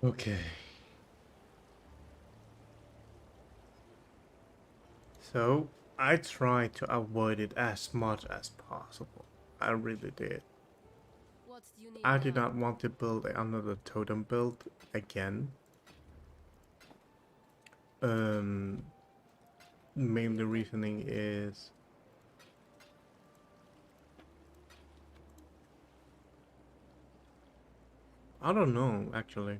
Okay. So I tried to avoid it as much as possible. I really did. What do you need I did now? not want to build another totem build again. Um, Mainly reasoning is I don't know actually.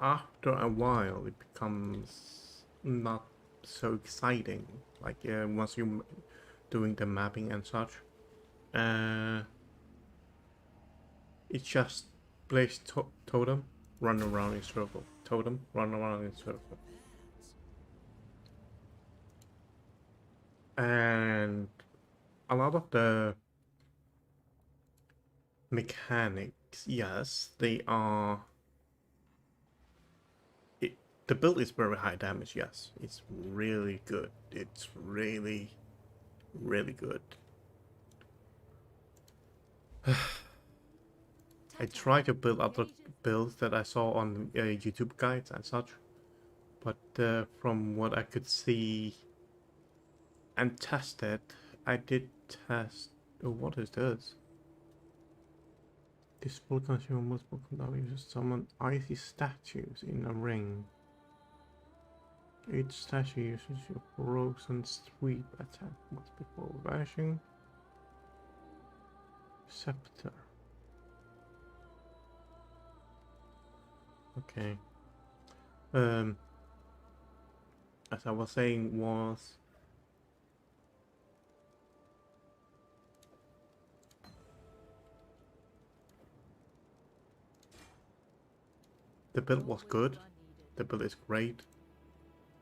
After a while, it becomes not so exciting. Like once you doing the mapping and such, uh, it's just place totem, run around in circle. Totem, run around in circle. And a lot of the mechanics, yes, they are. It, the build is very high damage. Yes, it's really good. It's really, really good. I Totem. tried to build other Radiant. builds that I saw on YouTube guides and such, but from what I could see and tested, I did test. Oh, what is this? This will consume multiple cooldown. Summon icy statues in a ring. Each statue uses your frozen sweep attack once before vanishing. Scepter. Okay. Um, as I was saying, was the build was Always good. blood needed. The build is great,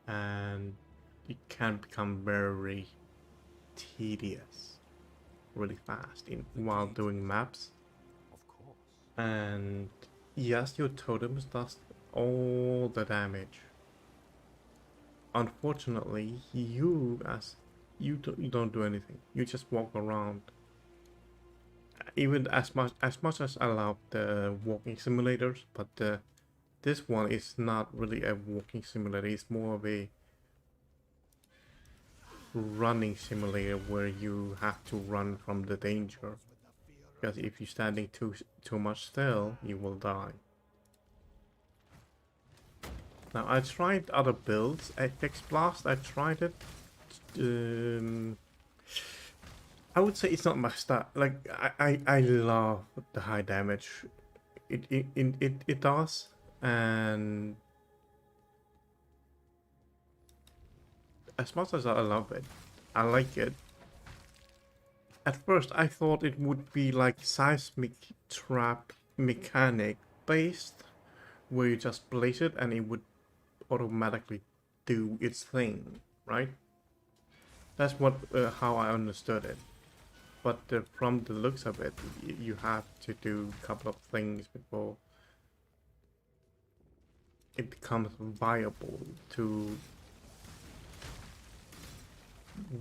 and it can become very tedious really fast in The while gate? doing maps. Of course. And yes, your totems does all the damage. Unfortunately, you don't do anything. You just walk around. Even as much as I love the walking simulators, but this one is not really a walking simulator. It's more of a running simulator where you have to run from the danger. Because if you're standing too much still, you will die. Now I tried other builds. Apex Blast, I tried it. Um, I would say it's not my style. Like I love the high damage. It does, and as much as I love it, I like it. At first, I thought it would be like seismic trap mechanic based, where you just place it and it would automatically do its thing, right? That's what how I understood it. But from the looks of it, you have to do a couple of things before it becomes viable to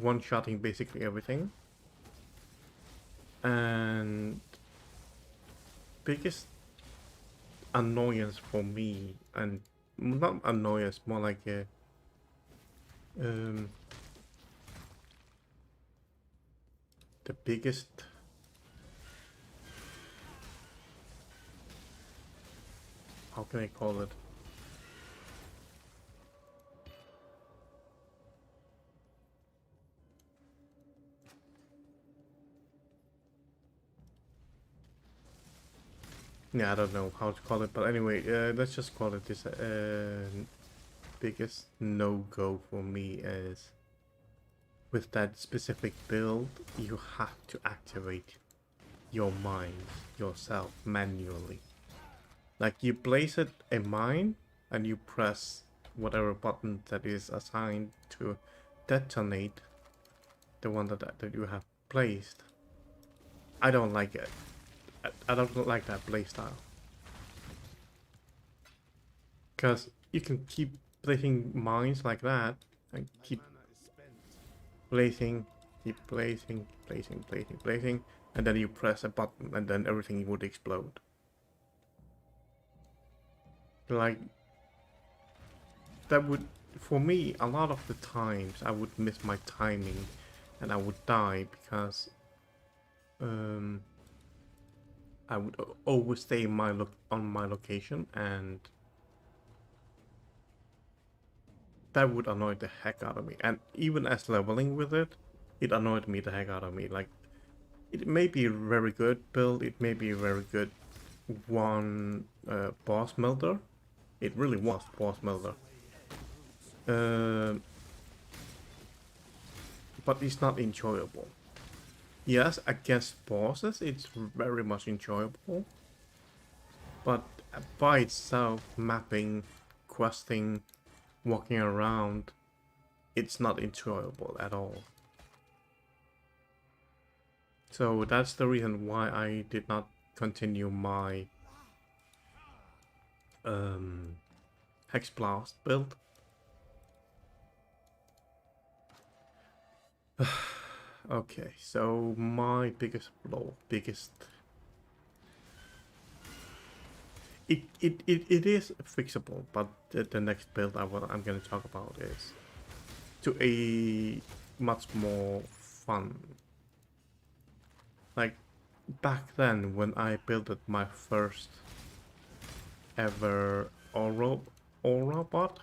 one-shotting basically everything. And biggest annoyance for me, and not annoyance, more like a um, the biggest how can I call it? Yeah, I don't know how to call it, but anyway, let's just call it this. Biggest no-go for me is with that specific build, you have to activate your mine yourself manually. Like you place it a mine and you press whatever button that is assigned to detonate the one that you have placed. I don't like it. I don't like that playstyle. Because you can keep placing mines like that and keep placing, placing, placing, and then you press a button and then everything would explode. Like, that would, for me, a lot of the times I would miss my timing and I would die because I would overstay on my location, and that would annoy the heck out of me. And even as leveling with it, it annoyed me the heck out of me. Like, it may be a very good build, it may be a very good boss melter. It really was boss melter. But it's not enjoyable. Yes, against bosses, it's very much enjoyable. But by itself, mapping, questing, walking around, it's not enjoyable at all. So that's the reason why I did not continue my Hex Blast build. Okay, so my biggest flaw, it is fixable, but the next build I'm going to talk about is to a much more fun. Like, back then when I built my first ever aura bot,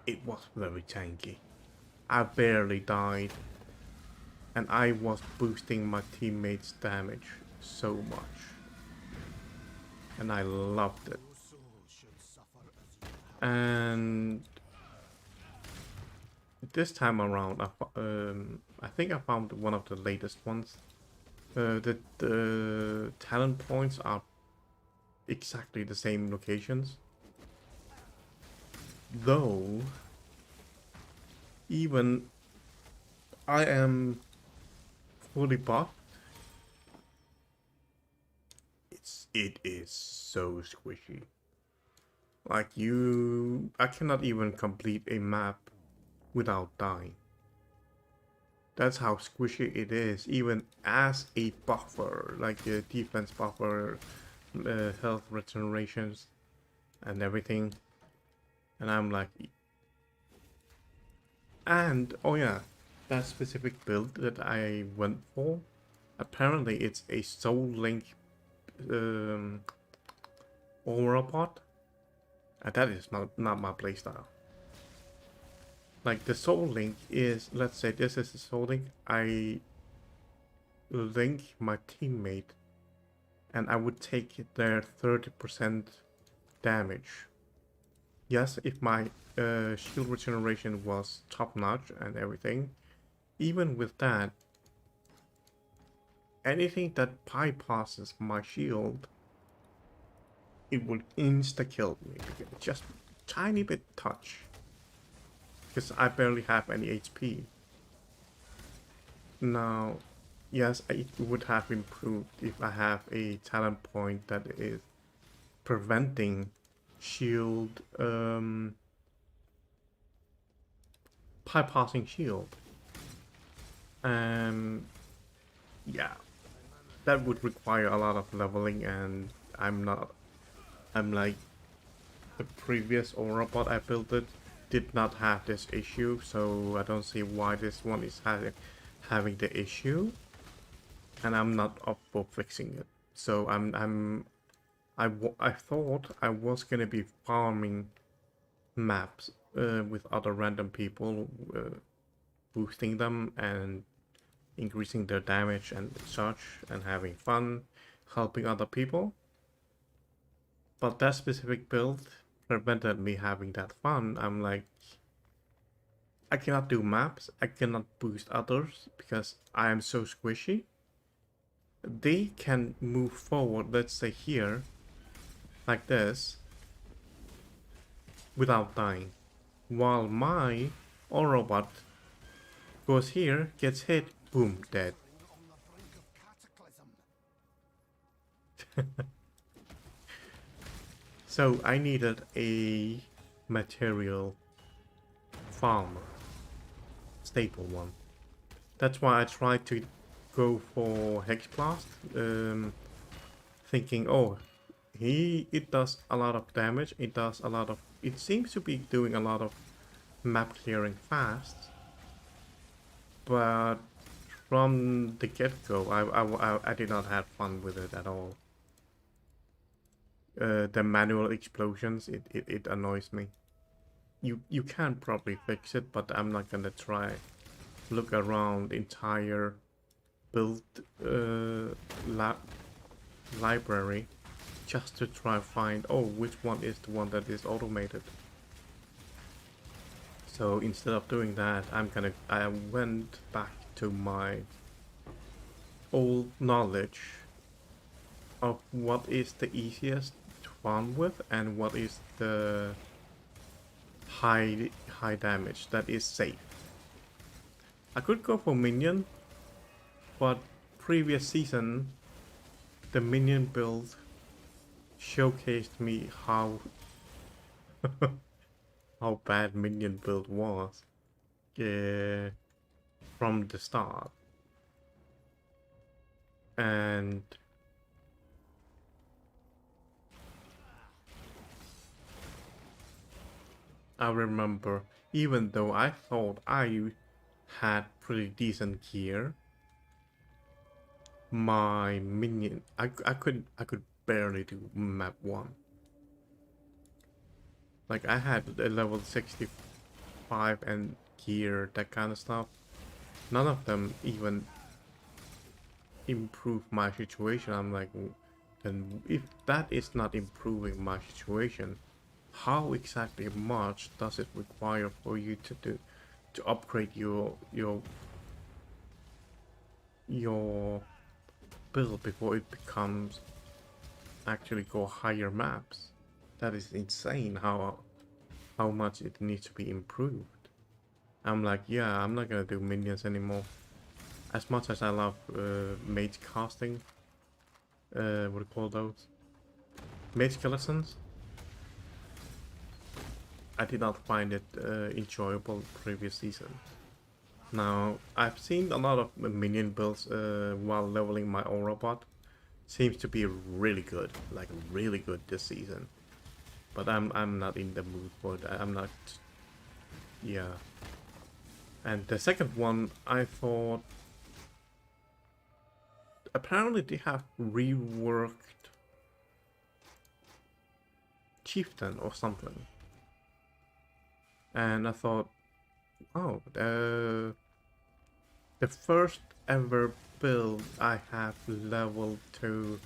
it was very tanky. I barely died, and I was boosting my teammates' damage so much, and I loved it. And this time around, I think I found one of the latest ones. The talent points are exactly the same locations, though even I am fully buffed. It is so squishy. Like, I cannot even complete a map without dying. That's how squishy it is, even as a buffer, like a defense buffer, health regenerations, and everything. And I'm like, and oh yeah, that specific build that I went for, apparently it's a Soul Link aura bot, and that is not my playstyle. Like, the Soul Link is, let's say this is the Soul Link, I link my teammate and I would take their 30% damage. Yes, if my shield regeneration was top notch and everything, even with that, anything that bypasses my shield, it will insta-kill me. Just tiny bit touch. Because I barely have any HP. Now, yes, it would have improved if I have a talent point that is preventing shield, bypassing shield. Yeah, that would require a lot of leveling, and I'm like, the previous aura bot I built did not have this issue, so I don't see why this one is having the issue, and I'm not up for fixing it. So I thought I was gonna be farming maps with other random people, boosting them and increasing their damage and such, and having fun, helping other people. But that specific build prevented me having that fun. I'm like, I cannot do maps, I cannot boost others because I am so squishy. They can move forward, let's say here, like this, without dying. While my Aurobot goes here, gets hit, boom, dead. So I needed a material farmer, staple one. That's why I tried to go for Hexblast, thinking, oh, it does a lot of damage. It seems to be doing a lot of map clearing fast, but from the get-go, I did not have fun with it at all. The manual explosions, it annoys me. You can probably fix it, but I'm not gonna try. Look around the entire build library just to try find, oh, which one is the one that is automated. So instead of doing that, I went back to my old knowledge of what is the easiest to farm with and what is the high damage that is safe. I could go for minion, but previous season the minion build showcased me how how bad minion build was from the start. And I remember, even though I thought I had pretty decent gear, my minion, I could barely do map 1. Like, I had a level 65 and gear, that kind of stuff. None of them even improve my situation. I'm like, then if that is not improving my situation, how exactly much does it require for you to do to upgrade your build before it becomes actually go higher maps? That is insane how much it needs to be improved. I'm like, yeah, I'm not gonna do minions anymore. As much as I love mage casting, what do you call those? Mage skeletons. I did not find it enjoyable previous season. Now, I've seen a lot of minion builds while leveling my aura bot. Seems to be really good, like really good this season. But I'm not in the mood for it. I'm not. Yeah. And the second one, I thought apparently they have reworked Chieftain or something. And I thought, oh, the first ever build I have leveled to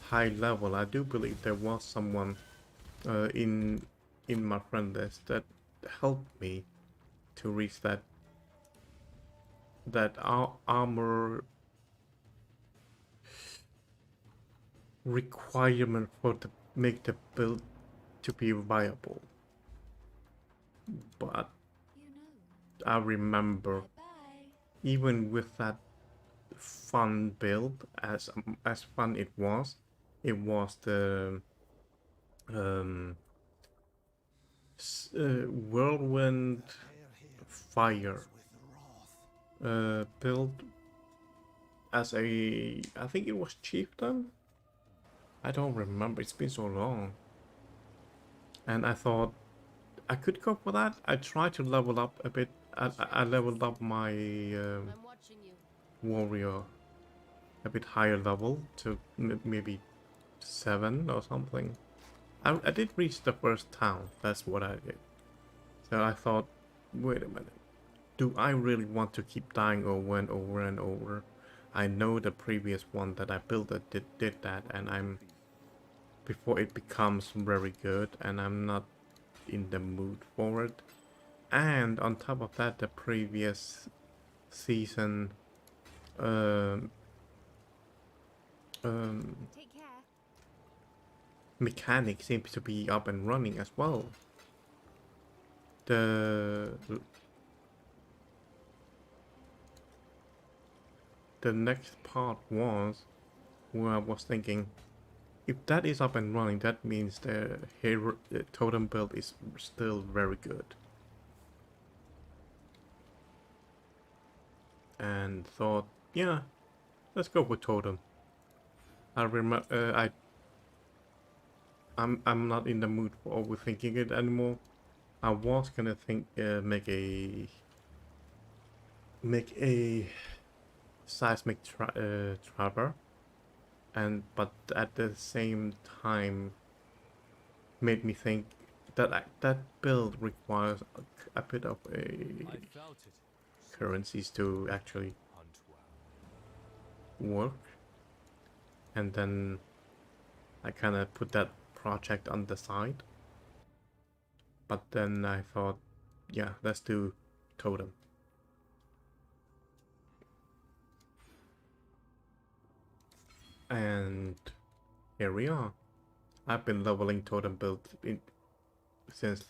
high level. I do believe there was someone in my friend list that helped me to reach that armor requirement for to make the build to be viable. But I remember, even with that fun build, as fun it was the whirlwind fire build as a, I think it was chieftain. I don't remember. It's been so long. And I thought I could go for that. I tried to level up a bit. I leveled up my warrior a bit higher level to maybe 7 or something. I did reach the first town. That's what I did. So I thought, wait a minute. Do I really want to keep dying over and over and over? I know the previous one that I built that did that, and I'm before it becomes very good, and I'm not in the mood for it. And on top of that, the previous season mechanic seems to be up and running as well. The next part was where I was thinking, if that is up and running, that means the totem build is still very good. And thought, yeah, Let's go with totem. I remember. I'm not in the mood for overthinking it anymore. I was gonna make a seismic trapper, but at the same time made me think that that build requires a bit of currencies to actually work, and then I kind of put that project on the side. But then I thought, yeah, let's do totem. And here we are. I've been leveling totem build since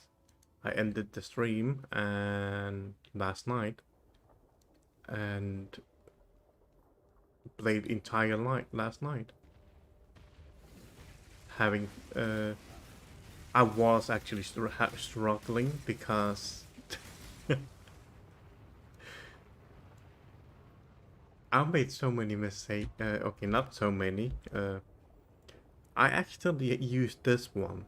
I ended the stream and last night, and played entire night last night. Having I was actually struggling because I made so many mistakes. Okay, not so many. I actually used this one.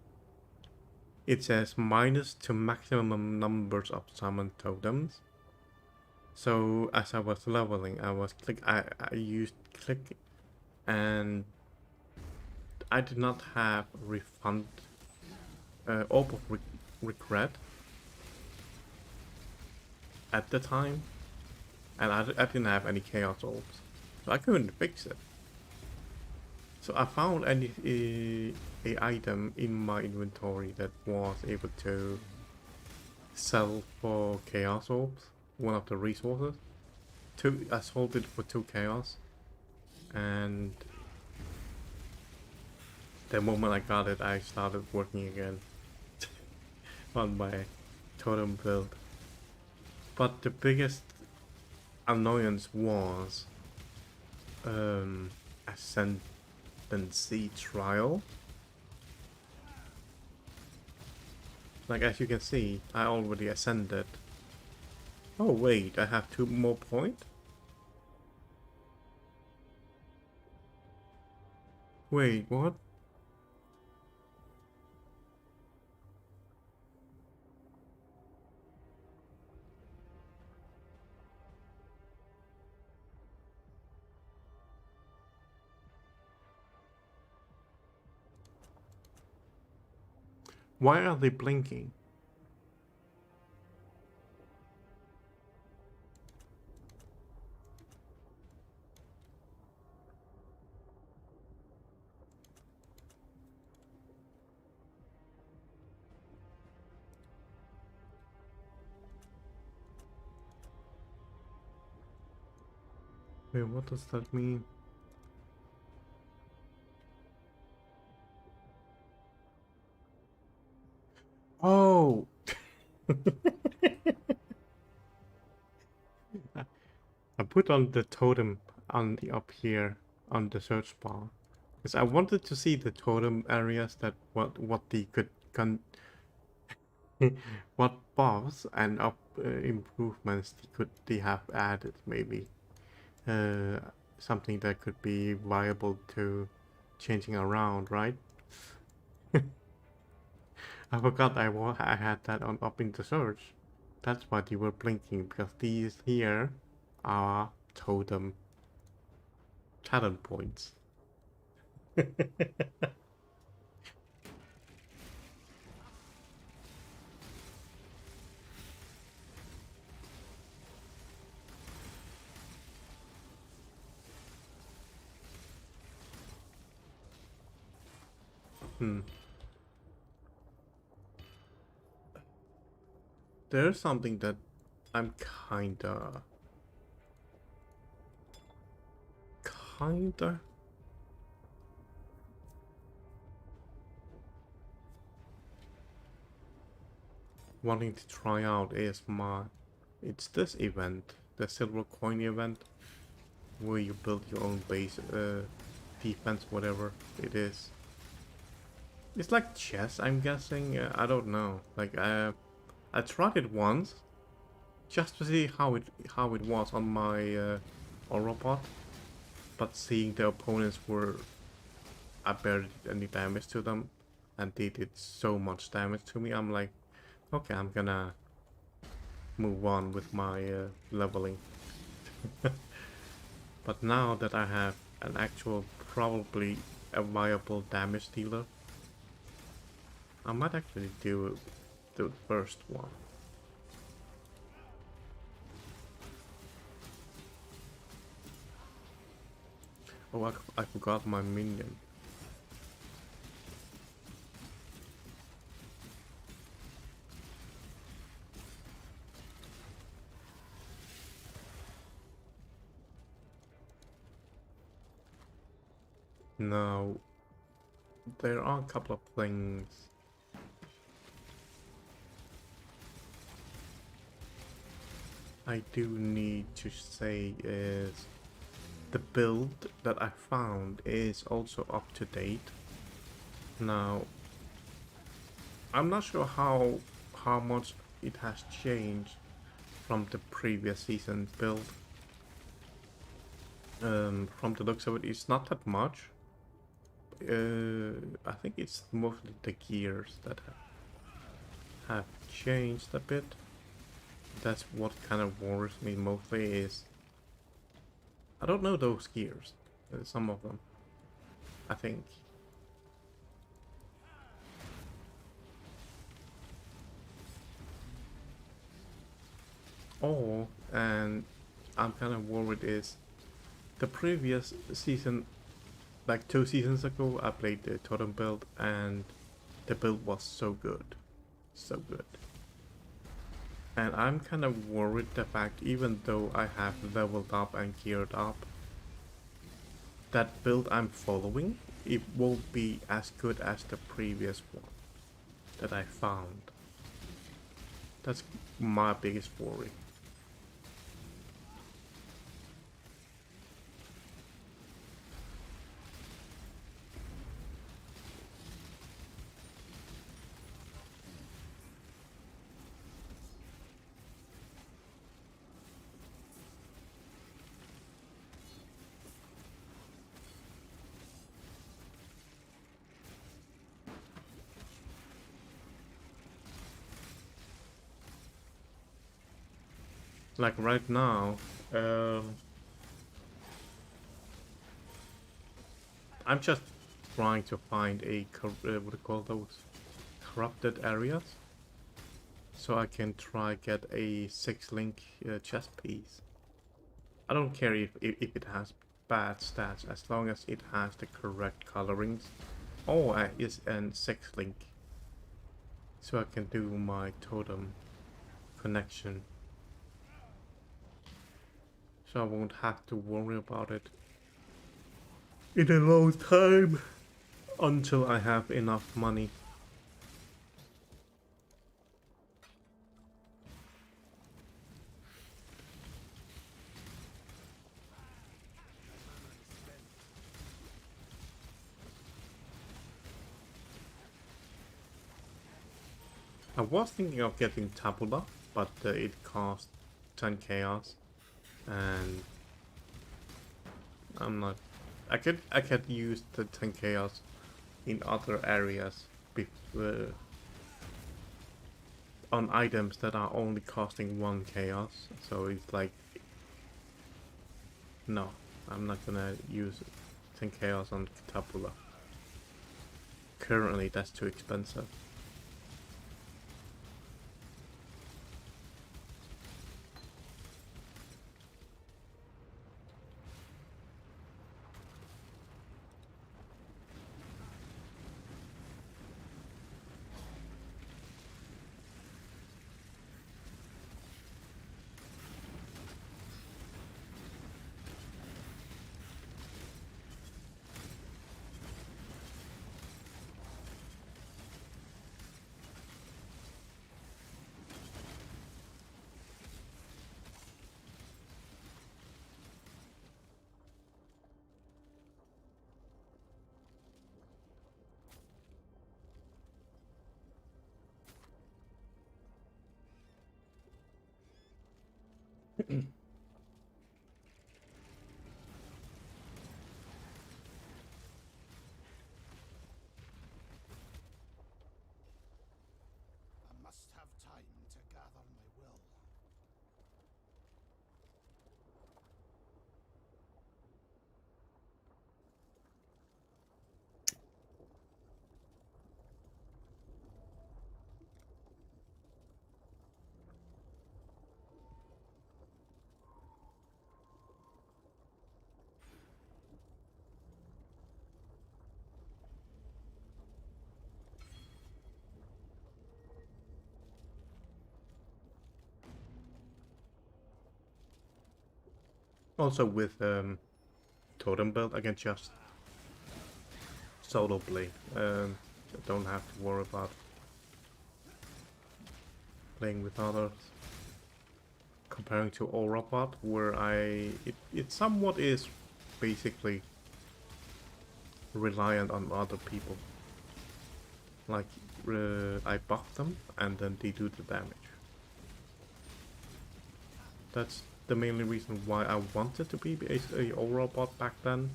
It says minus to maximum numbers of summon totems. So as I was leveling, I used click, and I did not have refund orb of regret at the time, and I didn't have any chaos orbs, so I couldn't fix it. So I found a item in my inventory that was able to sell for chaos orbs, one of the resources. I sold it for 2 chaos, and the moment I got it, I started working again on my totem build. But the biggest annoyance was ascendancy trial. Like, as you can see, I already ascended. Oh wait, I have 2 more points? Wait, what? Why are they blinking? Wait, what does that mean? Oh! I put on the totem on the up here on the search bar because I wanted to see the totem areas that what they could what buffs and improvements they have added, maybe something that could be viable to changing around, right? I forgot I had that on up in the search. That's why they were blinking, because these here are totem talent points. There's something that I'm kinda wanting to try out is it's this event, the silver coin event, where you build your own base, defense, whatever it is. It's like chess, I'm guessing. I don't know. Like I tried it once, just to see how it was on my Oropot. but seeing the opponents were, I barely did any damage to them, and they did so much damage to me, I'm like, okay, I'm gonna move on with my leveling. But now that I have an actual, probably a viable damage dealer, I might actually do the first one. Oh, I forgot my minion. Now, there are a couple of things I do need to say is the build that I found is also up to date. Now, I'm not sure how much it has changed from the previous season build. From the looks of it, it's not that much. I think it's mostly the gears that have changed a bit. That's what kind of worries me mostly is I don't know those gears. Some of them, I think. Oh, and I'm kind of worried is the previous season, like 2 seasons ago, I played the totem build and the build was so good. So good. And I'm kind of worried the fact even though I have leveled up and geared up, that build I'm following, it won't be as good as the previous one that I found. That's my biggest worry. Like right now, I'm just trying to find a what do you call those, corrupted areas, so I can try get a 6-link chest piece. I don't care if it has bad stats as long as it has the correct colorings. Oh, it's an 6-link, so I can do my totem connection. So I won't have to worry about it in a long time until I have enough money. I was thinking of getting Tabula, but it cost 10 chaos, and I'm not. I could use the 10 chaos in other areas on items that are only costing 1 chaos. So it's like, no, I'm not gonna use 10 chaos on Tabula. Currently, that's too expensive. Also with totem build, I can just solo play. Don't have to worry about playing with others. Comparing to Orabot, where it somewhat is basically reliant on other people. Like I buff them and then they do the damage. That's the mainly reason why I wanted to be a Orabot back then.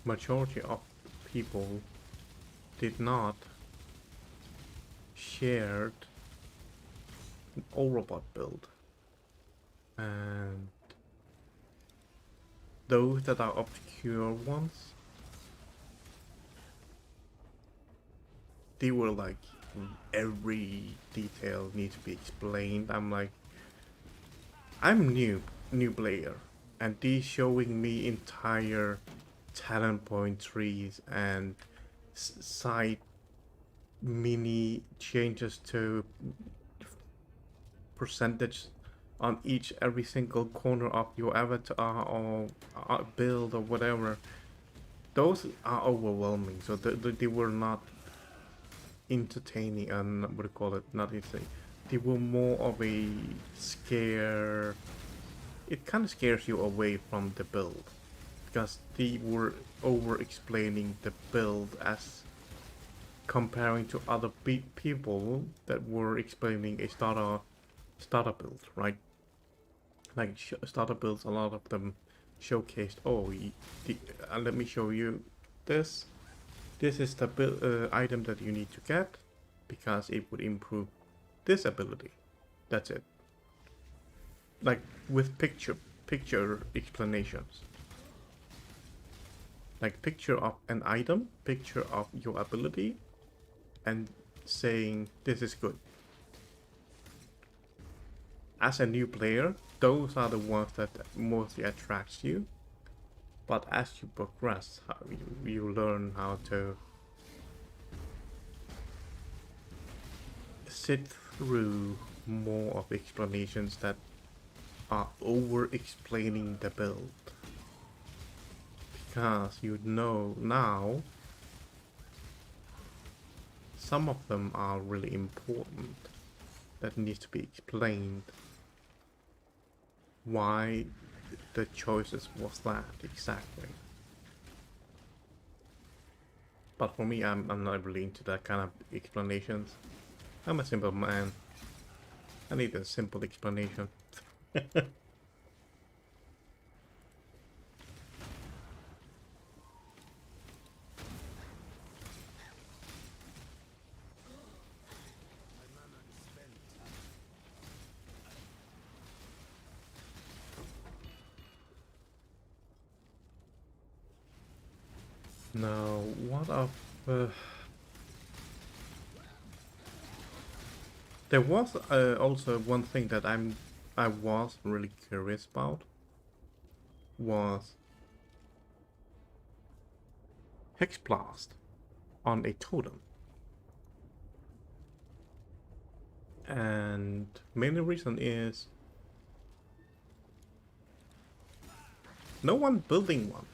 Majority of people did not shared an Orabot build, and those that are obscure ones, they were like every detail needs to be explained. I'm like, I'm new player, and they showing me entire talent point trees and side mini changes to percentage on every single corner of your avatar or build or whatever. Those are overwhelming, so they were not entertaining, and what do you call it, not entertaining, they were more of a scare. It kind of scares you away from the build, because they were over explaining the build as comparing to other people that were explaining a starter build, right? Like starter builds, a lot of them showcased, oh, let me show you this. This is the build, item that you need to get because it would improve this ability. That's it. Like with picture explanations. Like picture of an item, picture of your ability, and saying this is good. As a new player, those are the ones that mostly attracts you. But as you progress, you learn how to sit through more of explanations that are over explaining the build. Because you know now, some of them are really important that needs to be explained. Why the choices was that exactly. But for me, I'm not really into that kind of explanations. I'm a simple man. I need a simple explanation. Now, what of... there was also one thing that I was really curious about, was Hexblast on a totem. And main reason is no one building one.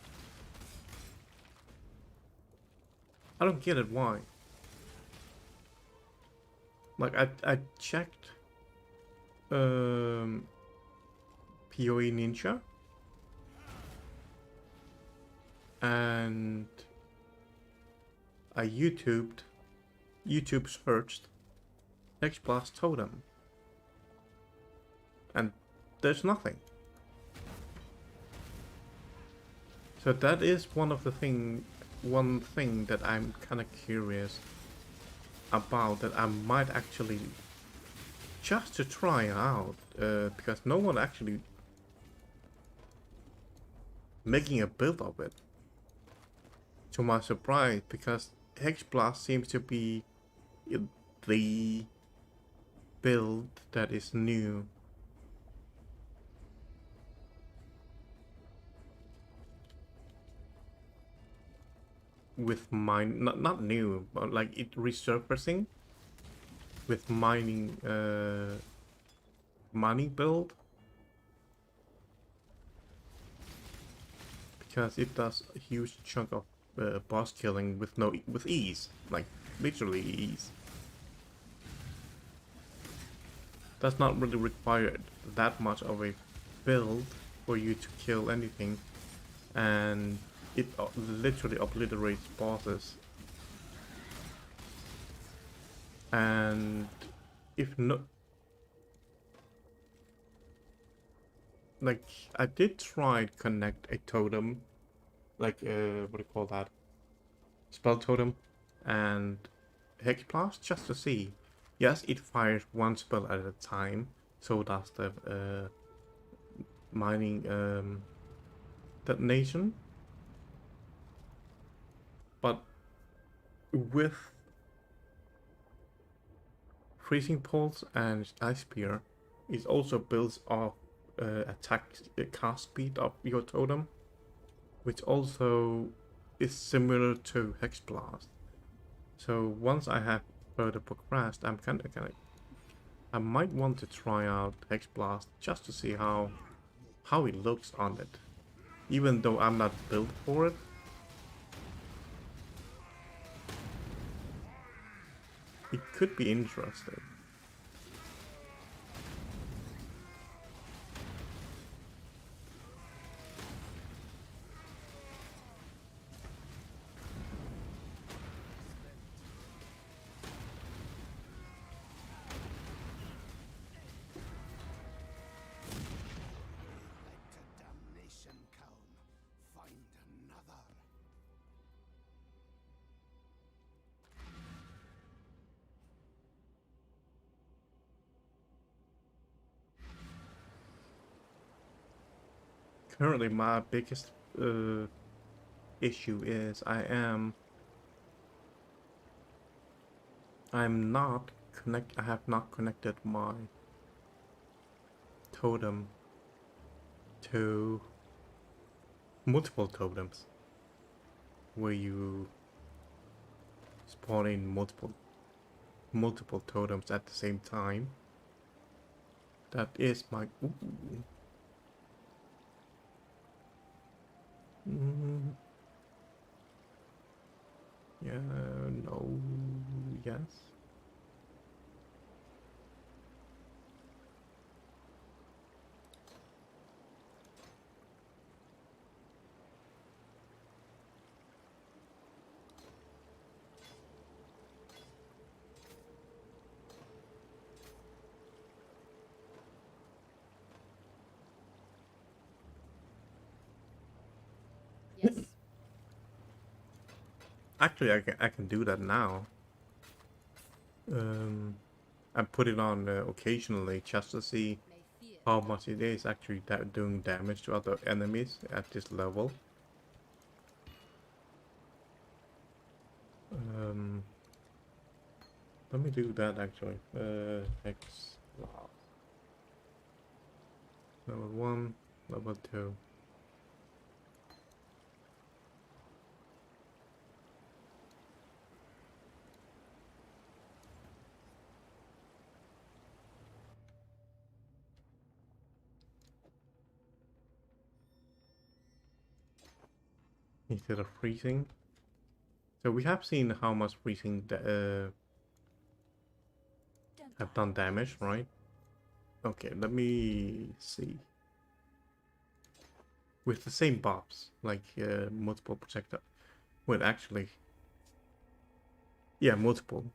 I don't get it, why. Like I checked POE Ninja, and I YouTube searched Hexblast totem, and there's nothing. So that is one thing that I'm kind of curious about, that I might actually just to try out, because no one actually making a build of it, to my surprise, because Hexblast seems to be the build that is new. With mine, not new, but like it resurfacing with mining money build. Because it does a huge chunk of boss killing with ease. Like, literally ease. Does not really require that much of a build for you to kill anything. And it literally obliterates bosses. And if not, like, I did try to connect a totem, like what do you call that, spell totem, and hex blast, just to see. Yes, it fires one spell at a time, so does the mining detonation. But with freezing pulse and ice spear, it also builds off attack cast speed of your totem, which also is similar to hex blast. So once I have further progressed, I might want to try out hex blast just to see how it looks on it, even though I'm not built for it. It could be interesting. Currently, my biggest issue is I'm not I have not connected my totem to multiple totems, where you spawn in multiple totems at the same time. That is my yeah, no, yes. Yes. Actually, I can do that now. I put it on occasionally just to see May fear how much it is actually doing damage to other enemies at this level. Let me do that actually. X level 1, level 2. Instead of freezing. So we have seen how much freezing have done damage, right? Okay, let me see. With the same buffs, like multiple projectile. Wait, actually, yeah, multiple.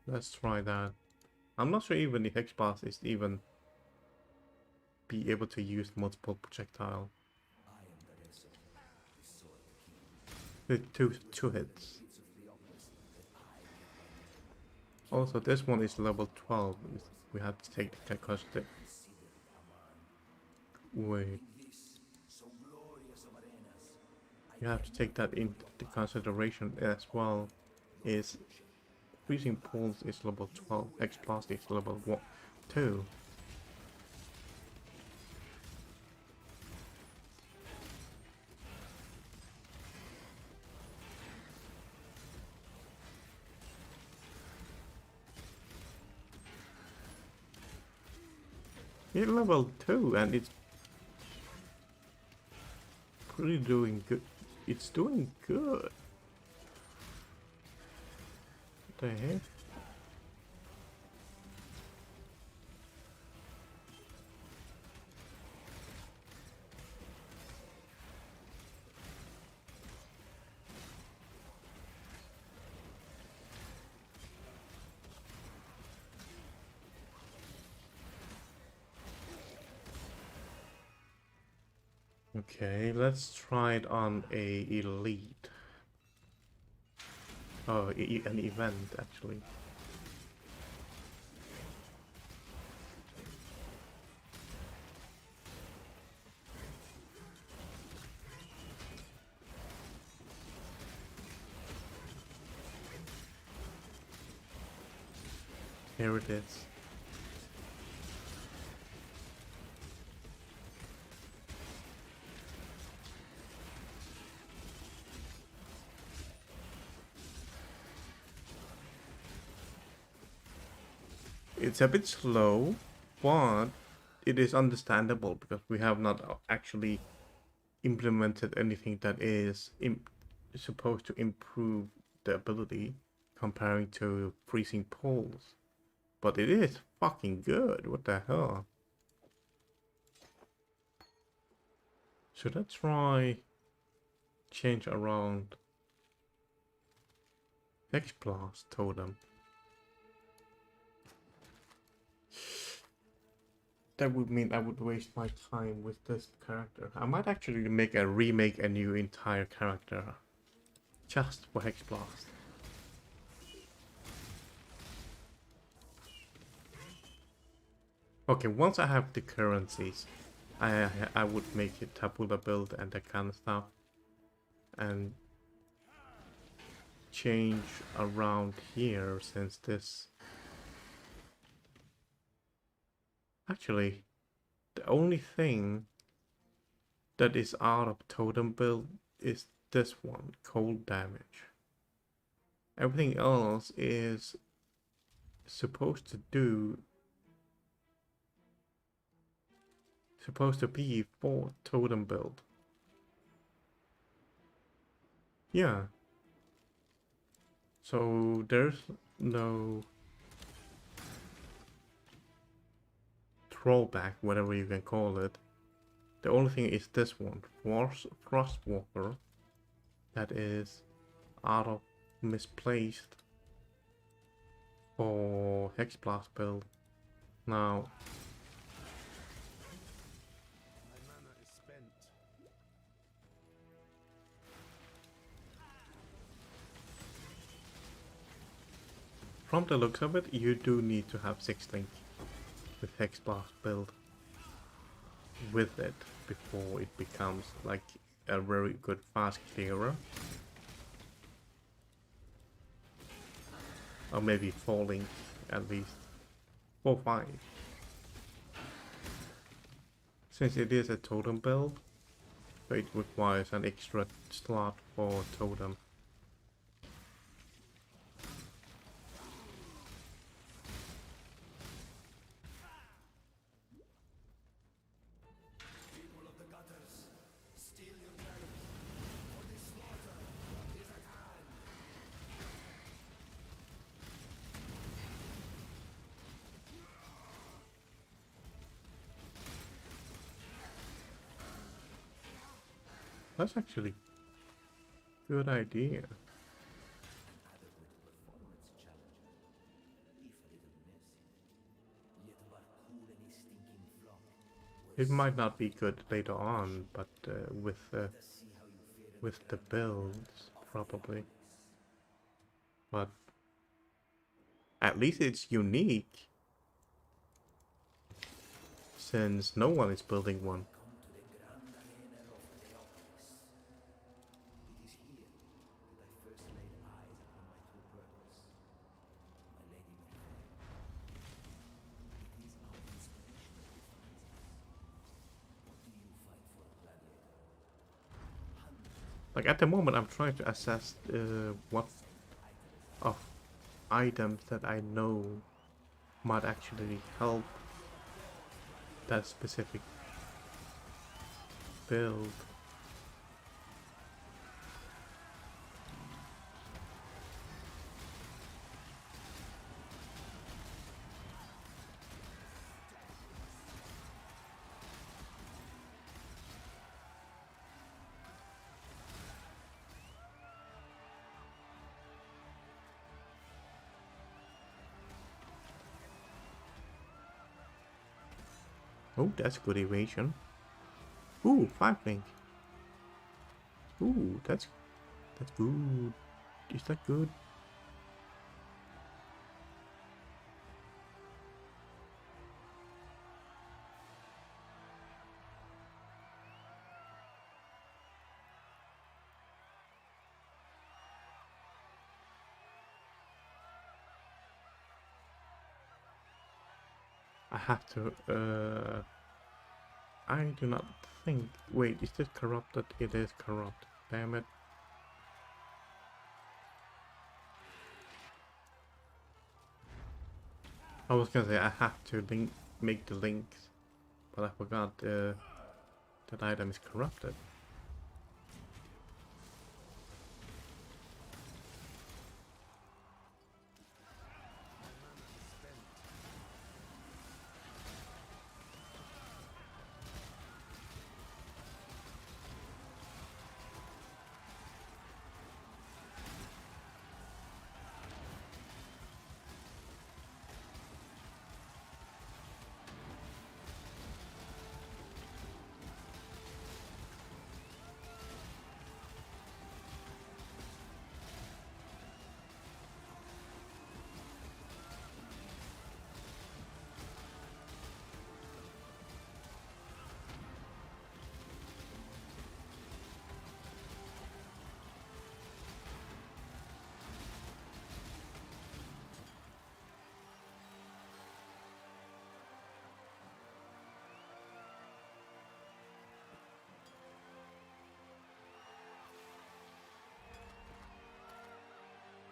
Let's try that. I'm not sure even the hex pass is even be able to use multiple projectile. With two hits. Also, this one is level 12. We have to take the consideration. Wait. You have to take that into consideration as well. Is freezing pulse is level 12. X plus is level 2. It's level 2 and it's pretty doing good. It's doing good. What the heck? Okay, let's try it on a elite. Oh, an event actually. Here it is. It's a bit slow, but it is understandable because we have not actually implemented anything that is supposed to improve the ability comparing to freezing poles. But it is fucking good. What the hell? Should I try change around Hexblast totem? That would mean I would waste my time with this character. I might actually remake a new entire character just for Hexblast. Okay, once I have the currencies, I would make it tabula build and that kind of stuff, and change around here since this. Actually, the only thing that is out of totem build is this one, cold damage. Everything else is supposed to be for totem build. Yeah. So there's no throwback, whatever you can call it. The only thing is this one, Frostwalker, that is out of misplaced for Hexblast build. Now, from the looks of it, you do need to have 6 link with Hexblast build with it before it becomes like a very good fast clearer. Or maybe 4 link at least. 4, 5. Since it is a totem build, it requires an extra slot for totem. That's actually a good idea. It might not be good later on, but with the builds probably. But at least it's unique, since no one is building one. Like at the moment, I'm trying to assess what of items that I know might actually help that specific build. Oh, that's good evasion. Ooh, 5 link. Ooh, that's good. Is that good? I have to, I do not think, wait, is this corrupted? It is corrupted, damn it. I was gonna say I have to make the links, but I forgot that item is corrupted.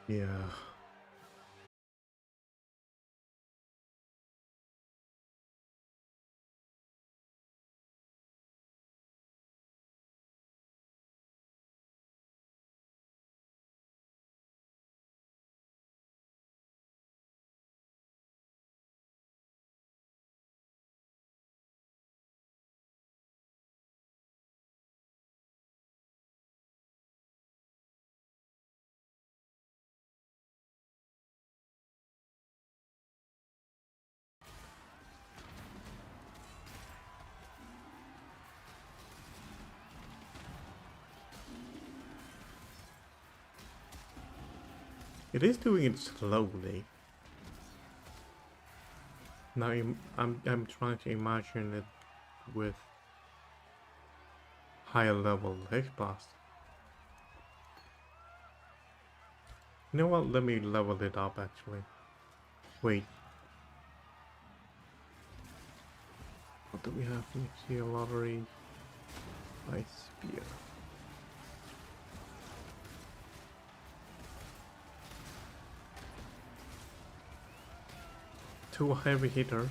Yeah. It is doing it slowly. Now I'm trying to imagine it with higher level Wraeclast. You know what? Let me level it up actually. Wait. What do we have next year? Lottery. Ice Spear. 2 heavy hitters.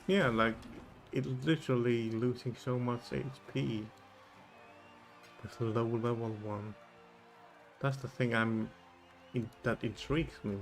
Yeah, like it literally losing so much HP with low level one. That's the thing that intrigues me.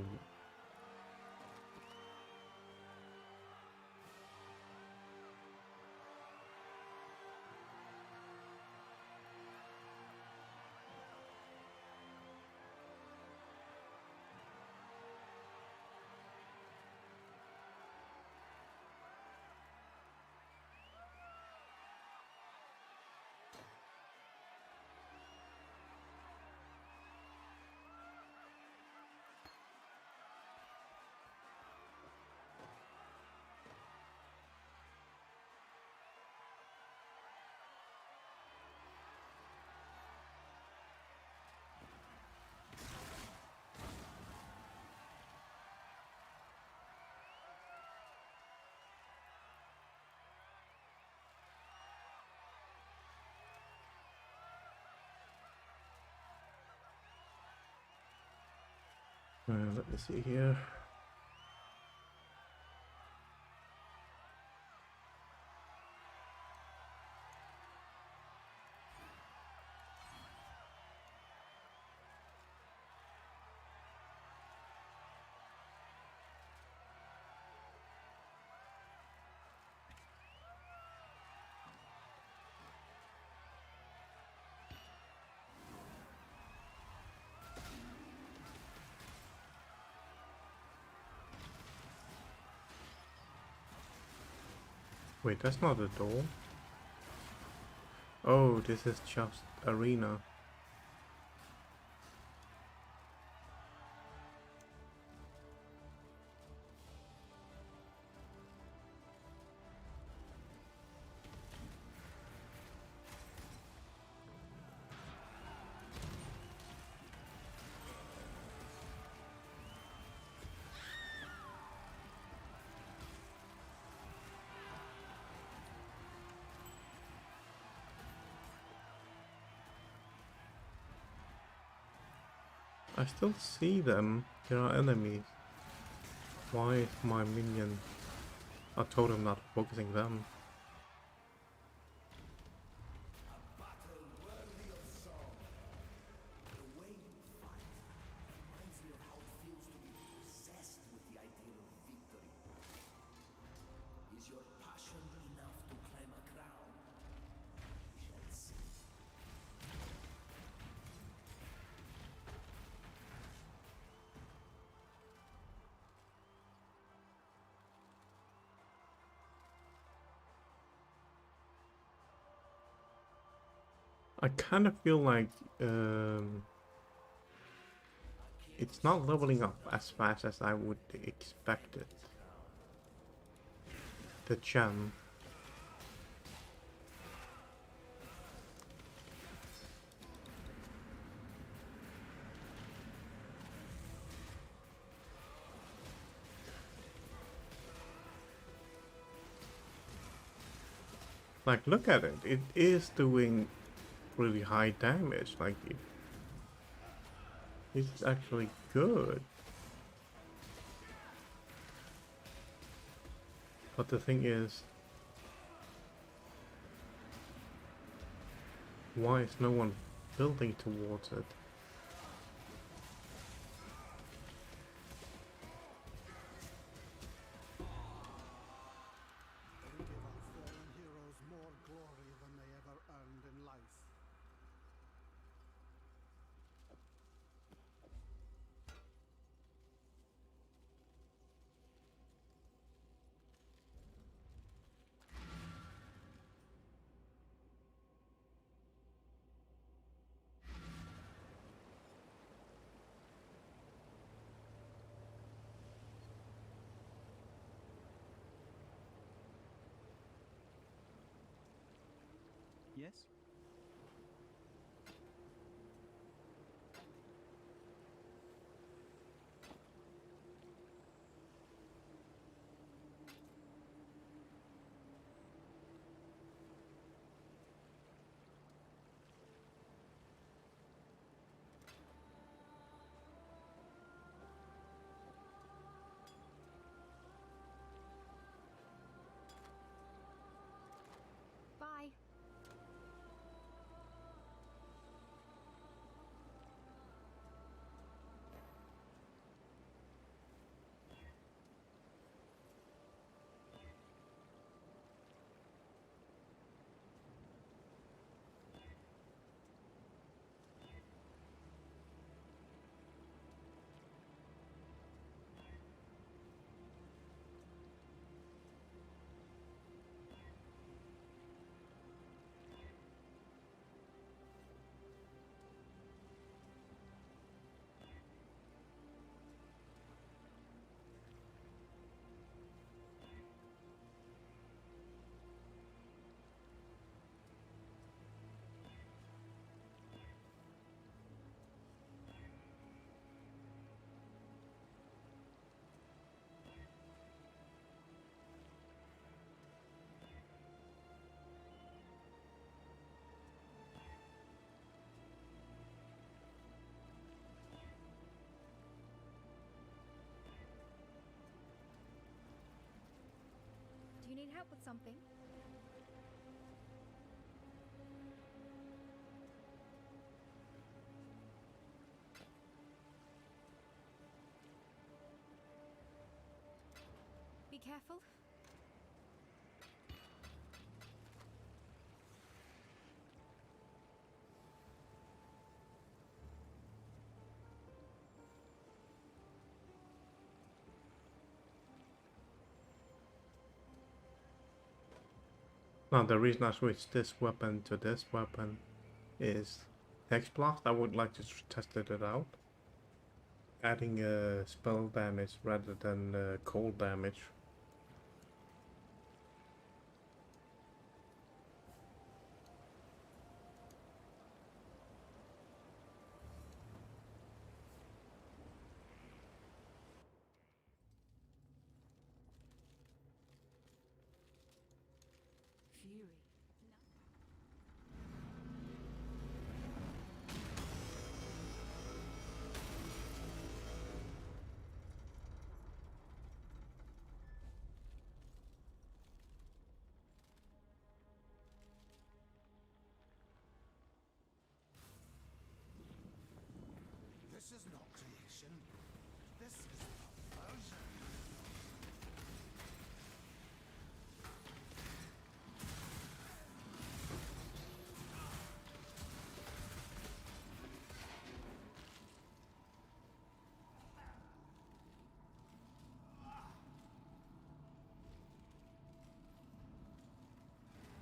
Let me see here. Wait, that's not a door. Oh, this is just arena. I still see them. There are enemies. Why is my minion, a totem, not focusing them? I kind of feel like it's not leveling up as fast as I would expect it. The gem. Like, look at it. It is doing really high damage. Like, it's actually good. But the thing is, why is no one building towards it? We give our fallen heroes more glory than they ever earned in life. Yes? help with something? Be careful. Now the reason I switched this weapon to this weapon is Hex Blast. I would like to test it out. Adding spell damage rather than cold damage. Fury. This is not creation. This is perversion.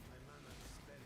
My mana is spent.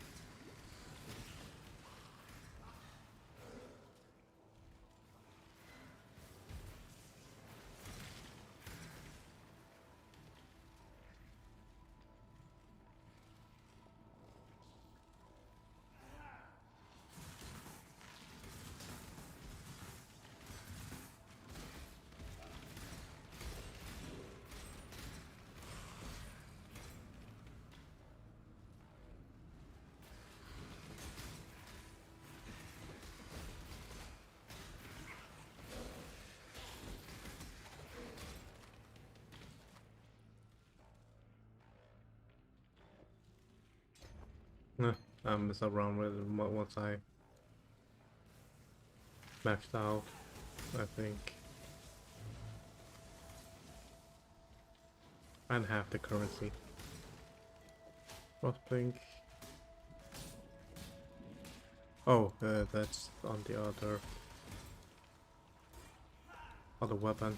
I mess around with it once I maxed out, I think. And half the currency. Frostblink. Oh, that's on the other weapon.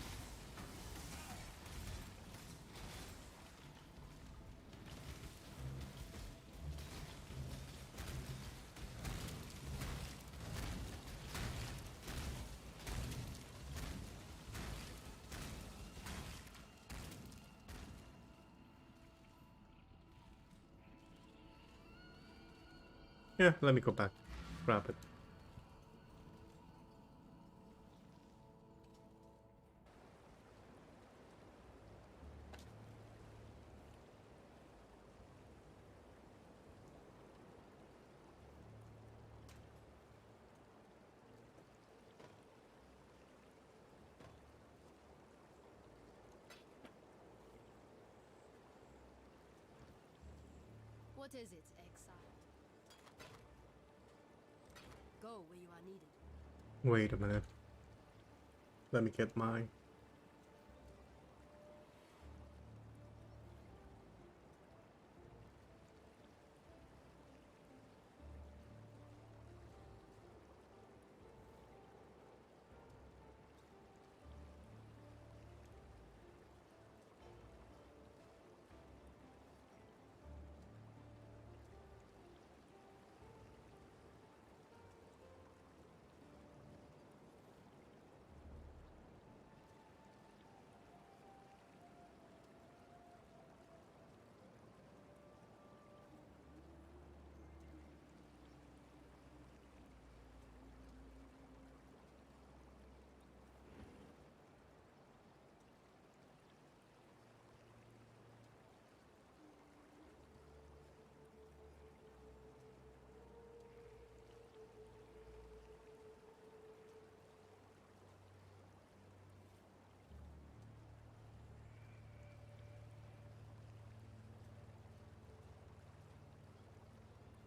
Yeah, let me go back. Grab it. What is it, Exile? Go where you are needed. Wait a minute. Let me get mine.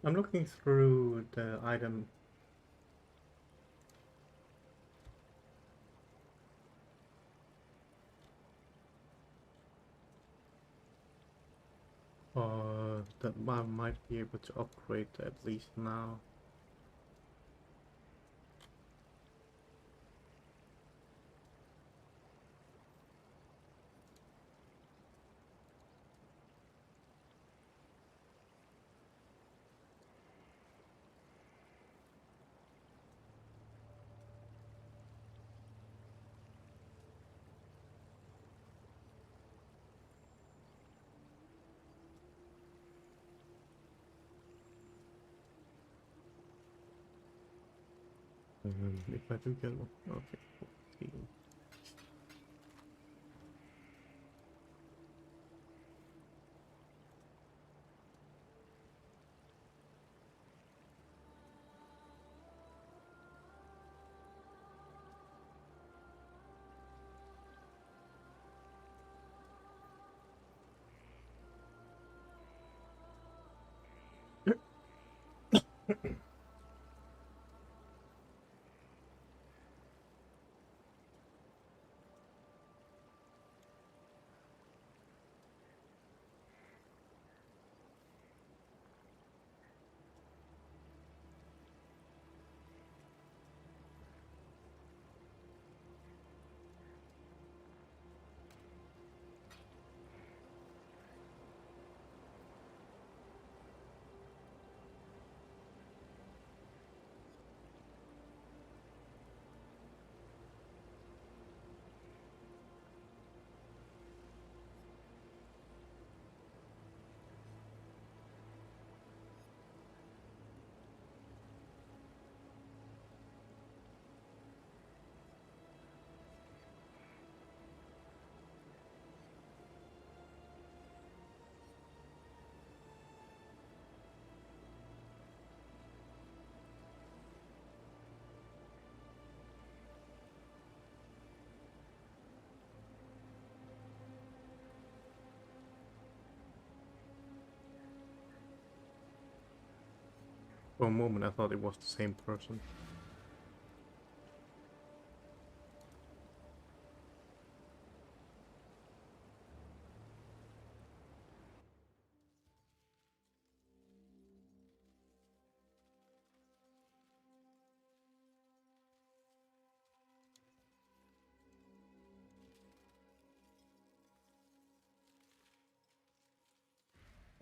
I'm looking through the item. That I might be able to upgrade at least now. If I do get one, okay, 14. For a moment, I thought it was the same person.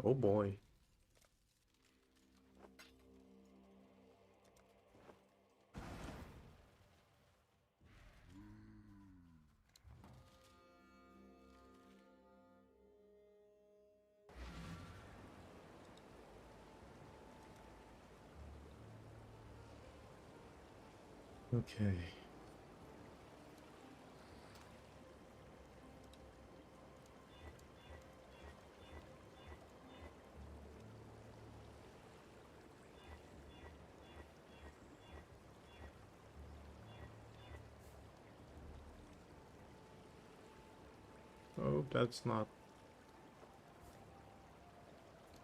Oh boy. Okay. Oh, that's not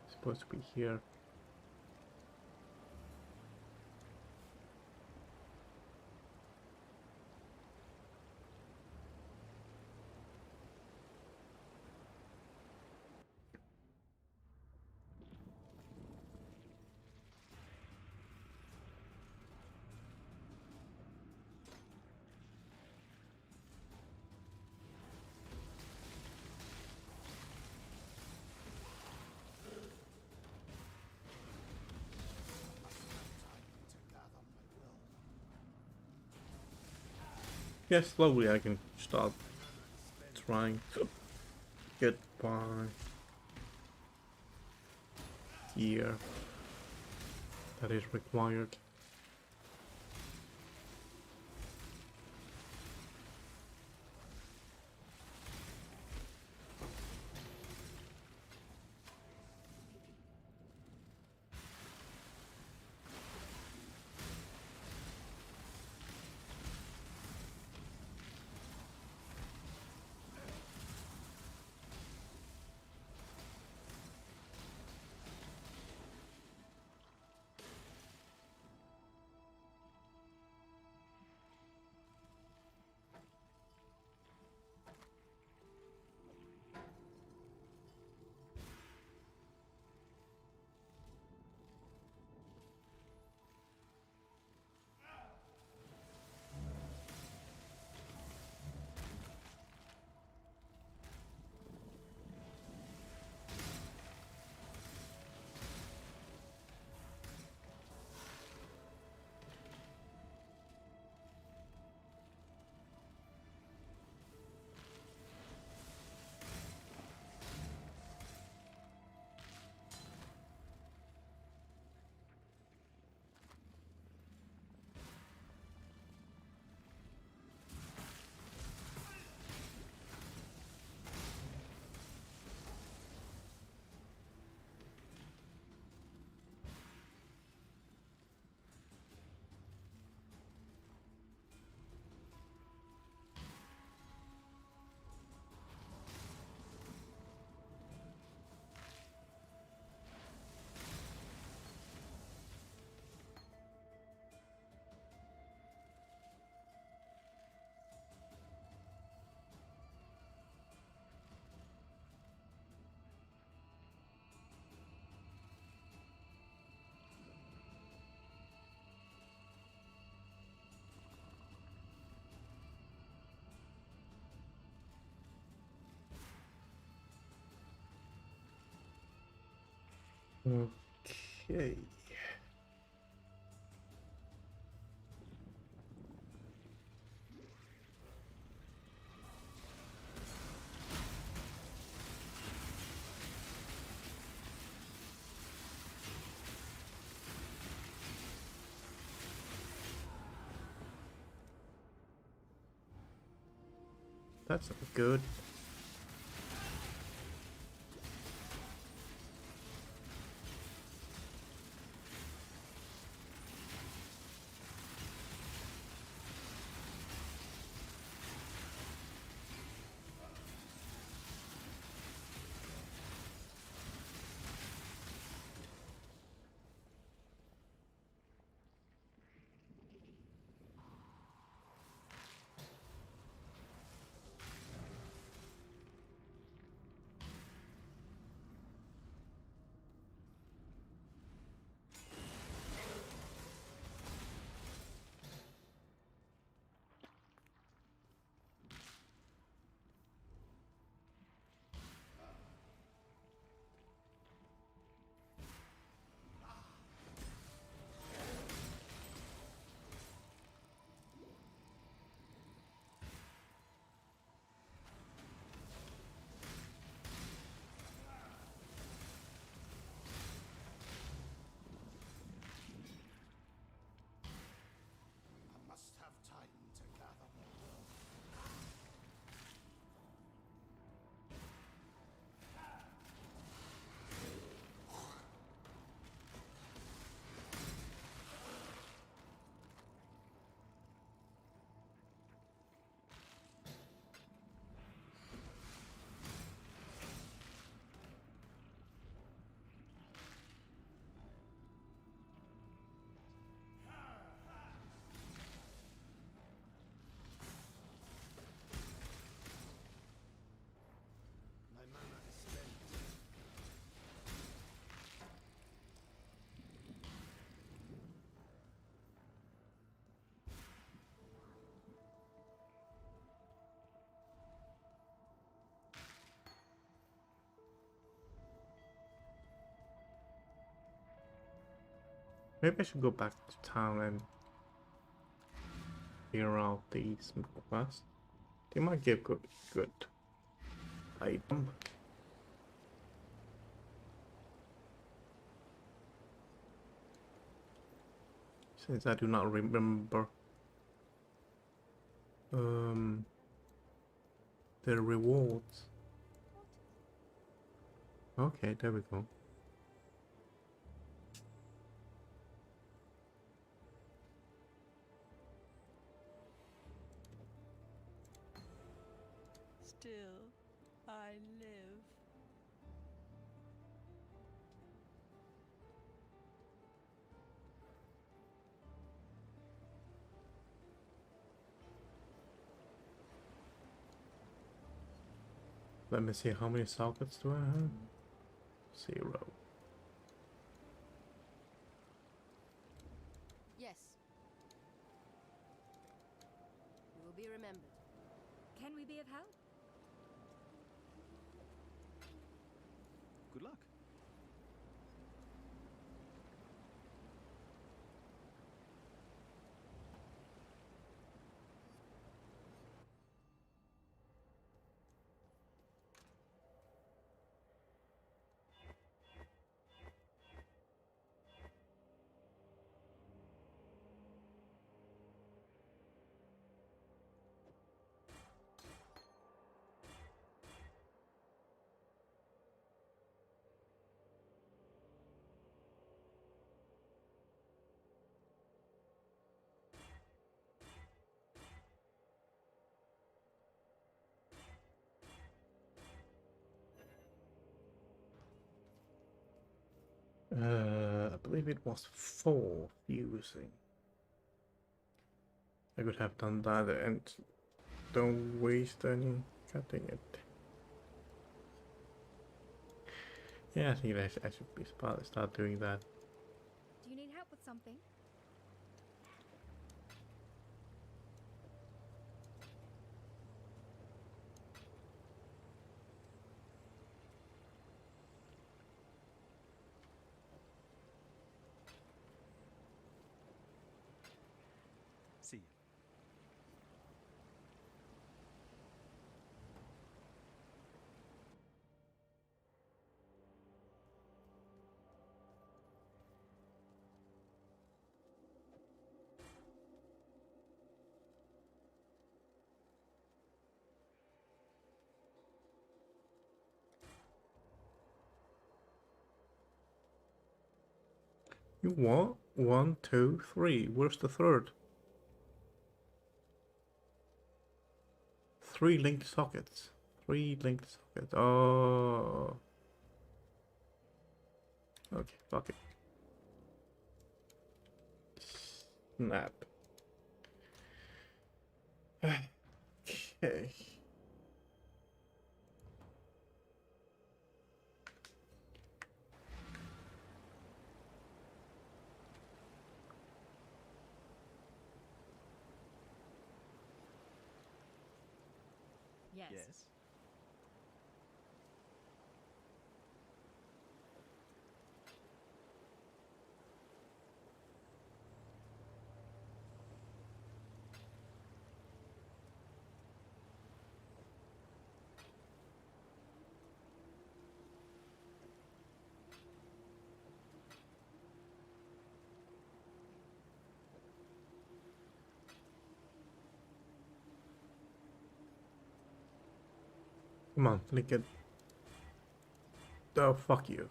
supposed to be here. Yes, slowly I can start trying to get by here. That is required. Okay. That's not good. I must have time to gather more. My mana is spent. Maybe I should go back to town and clear out these quests. They might give good item. Since I do not remember the rewards. Okay, there we go. Still, I live. Let me see, how many sockets do I have? 0. Yes. You will be remembered. Can we be of help? Good luck. I believe it was 4 fusing. I could have done that and don't waste any cutting it. Yeah, I think I should be start doing that. Do you need help with something? See you. You want 1, 2, 3. Where's the third? 3 linked sockets. 3 linked sockets. Oh. Okay, fuck it. Snap. Okay. Yes. Yes. Come on, link it. Oh, fuck you.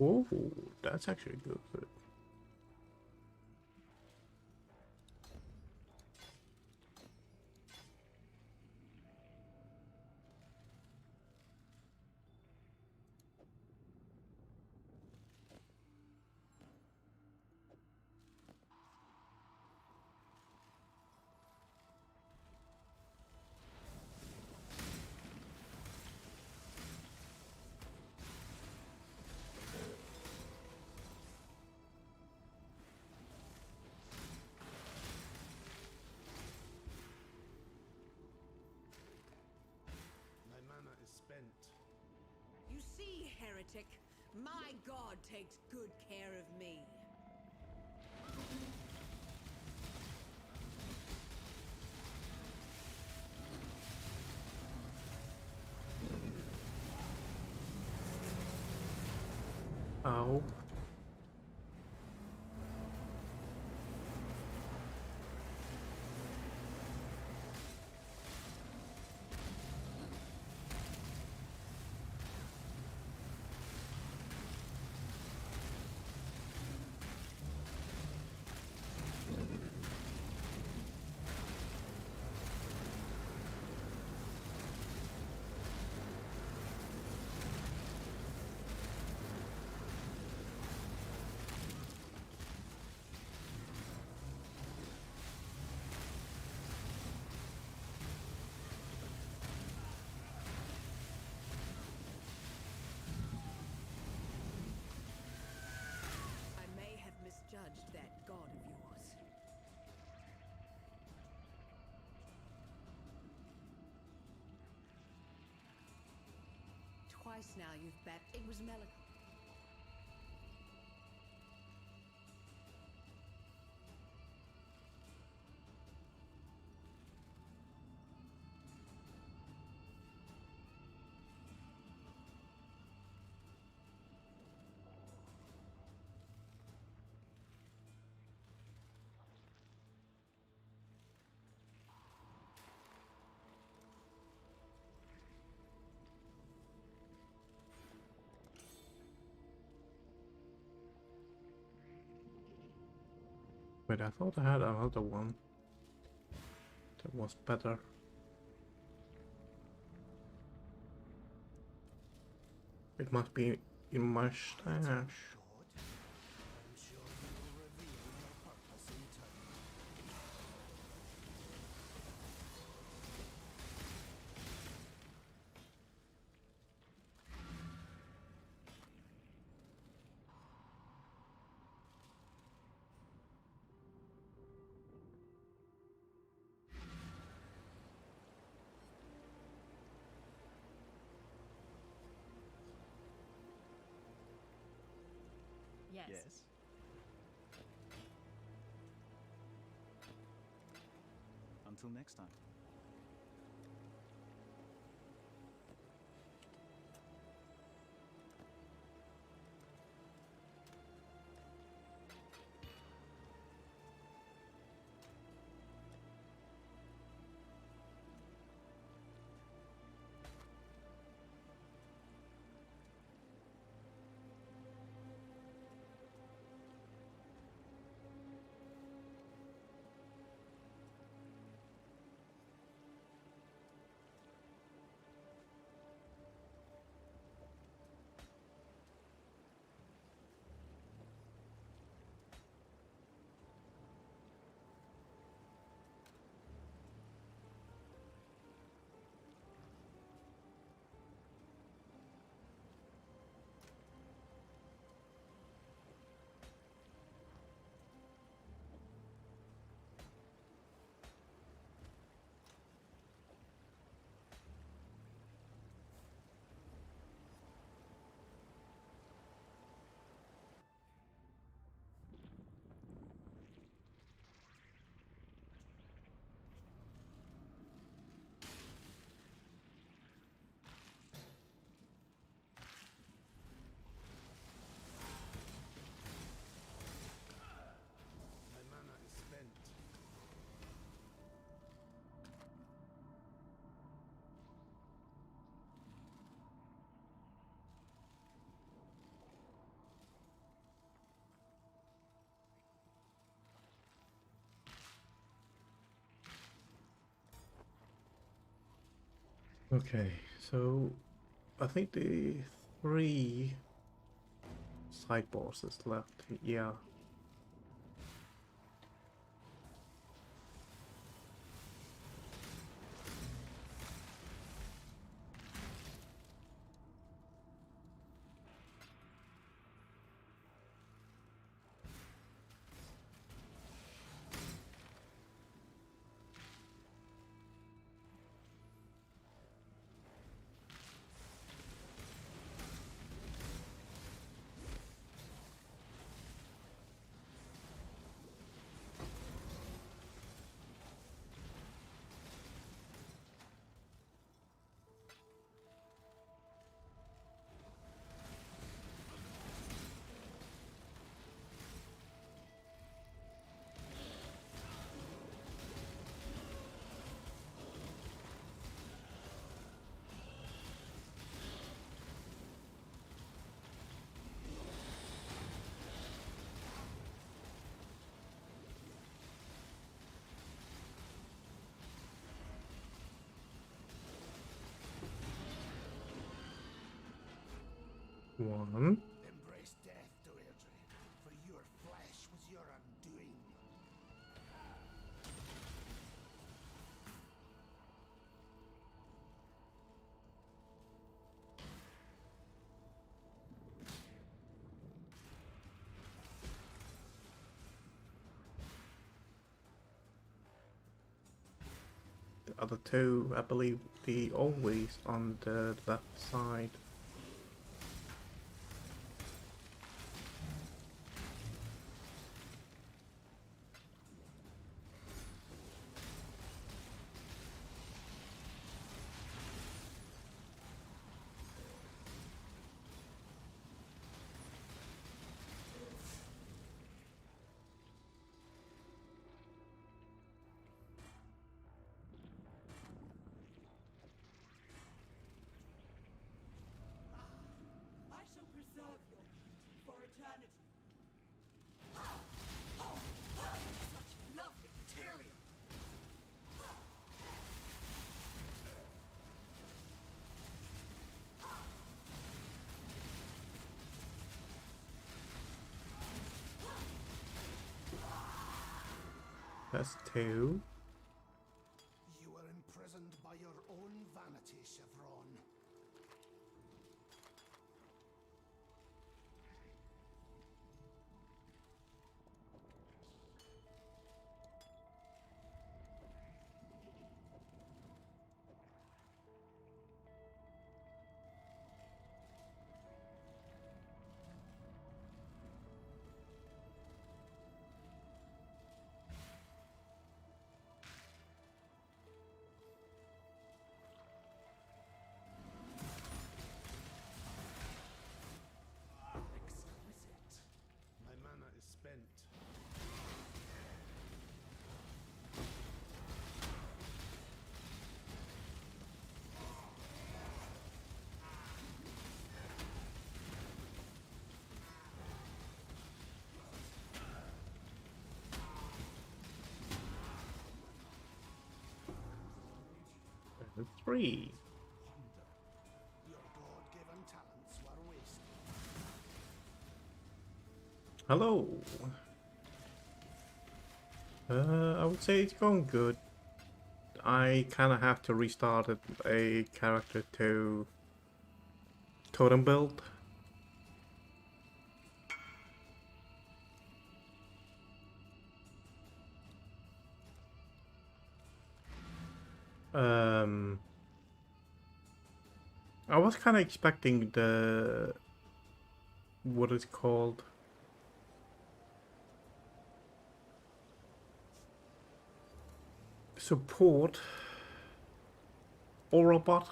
Oh, that's actually good. My mana is spent. You see, heretic, my god takes good care of me. Ow. Twice now you've bet. It was melancholy. Wait, I thought I had another one that was better. It must be in my stash. Yes. Until next time. My mana is spent. Okay, so I think the 3 side bosses left. Yeah. One. Embrace death, Deirdre, for your flesh was your undoing. The other 2, I believe, the always on the left side. That's 2. You were imprisoned by your own vanity, Chevron. Exquisite. My mana is spent. That's 3. Your God-given talents were wasted. Hello. I would say it's going good. I kind of have to restart a character to totem build. I was kind of expecting the what is called support or robot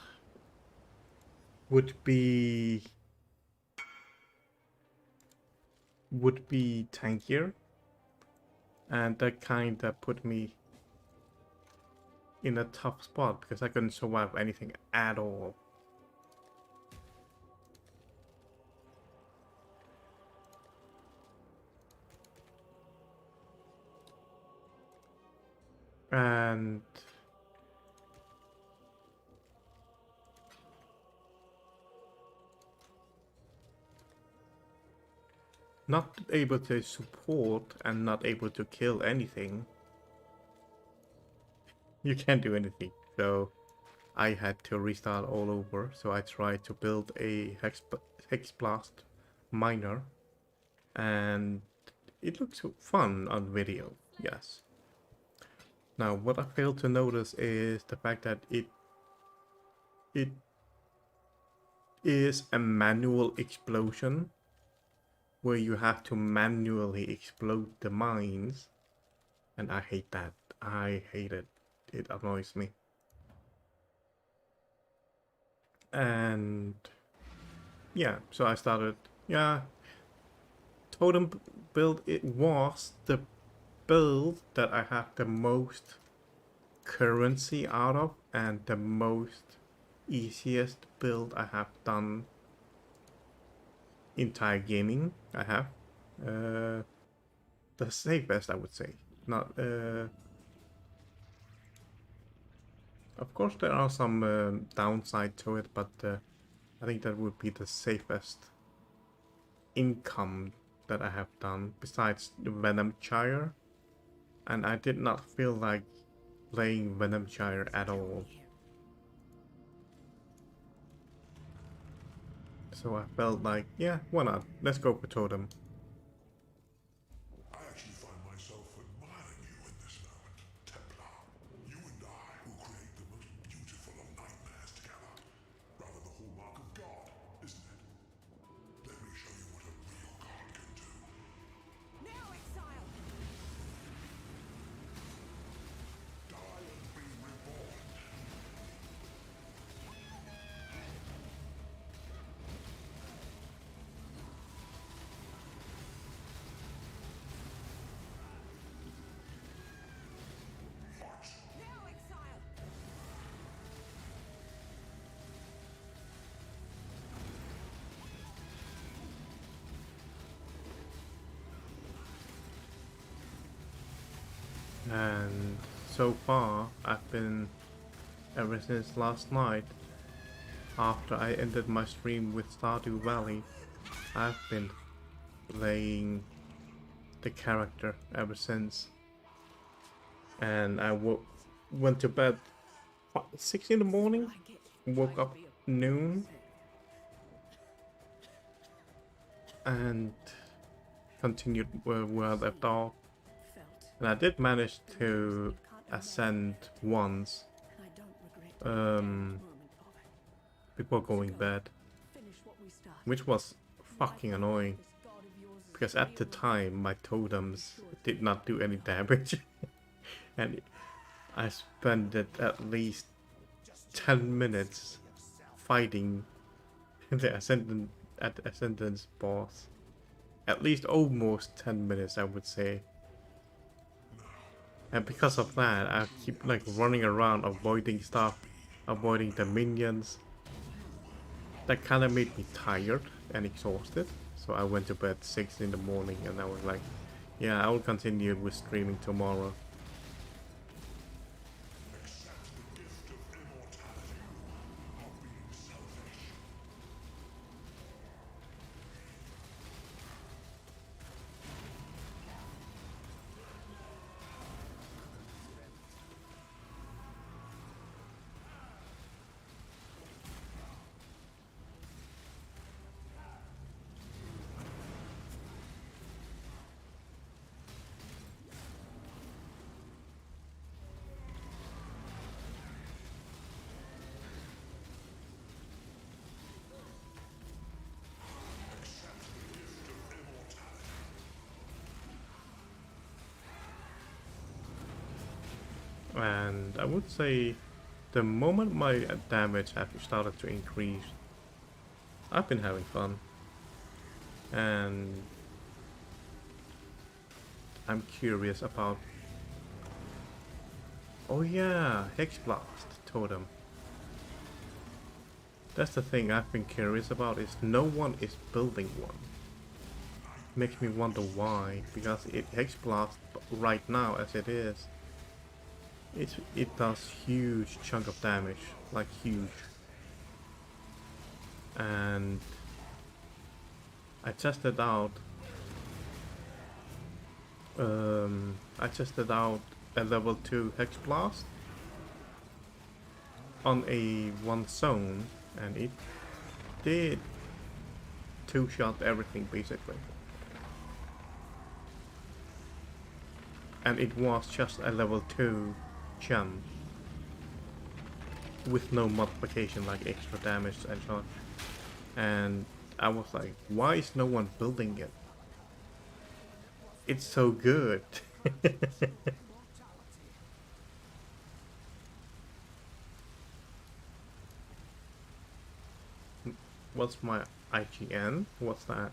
would be tankier, and that kind of put me in a tough spot because I couldn't survive anything at all. And not able to support and not able to kill anything. You can't do anything. So I had to restart all over. So I tried to build a hex blast miner, and it looks fun on video. Yes. Now what I failed to notice is the fact that it is a manual explosion where you have to manually explode the mines, and I hate that. I hate it. It annoys me. And yeah, so I started, totem build. It was the build that I have the most currency out of, and the most easiest build I have done entire gaming. I have the safest, I would say. Not of course there are some downside to it, but I think that would be the safest income that I have done besides the Venomshire, and I did not feel like playing Venomshire at all. So I felt like, yeah, why not? Let's go for Totem. I actually find myself admiring you in this moment, Templar. You and I will create the most beautiful of nightmares together. Rather the hallmark of God, isn't it? Let me show you what a real God can do. Now, Exile! Die and be reborn. Now, Exile! And so far, I've been, ever since last night, after I ended my stream with Stardew Valley, I've been playing the character ever since. And I went to bed 6 in the morning, Like it. woke up noon, and continued where I left off. Felt. And I did manage to ascend once And I don't regret a moment of it. before going bed, Finish what we started. which was fucking annoying This god of yours is because at the real. time my totems did not do any damage. And I spent at least 10 minutes fighting the Ascendance boss. At least almost 10 minutes, I would say. And because of that, I keep like running around avoiding stuff, avoiding the minions. That kind of made me tired and exhausted. So I went to bed 6 in the morning and I was like, yeah, I will continue with streaming tomorrow. And I would say the moment my damage have started to increase, I've been having fun. And I'm curious about... Oh yeah, Hexblast totem. That's the thing I've been curious about, is no one is building one. Makes me wonder why, because Hexblast right now as it is, it does huge chunk of damage, like huge. And I tested out a level 2 Hexblast on a one zone, and it did 2-shot everything basically. And it was just a level 2 gem with no modification like extra damage and such. And I was like, why is no one building it? It's so good. What's my IGN? What's that?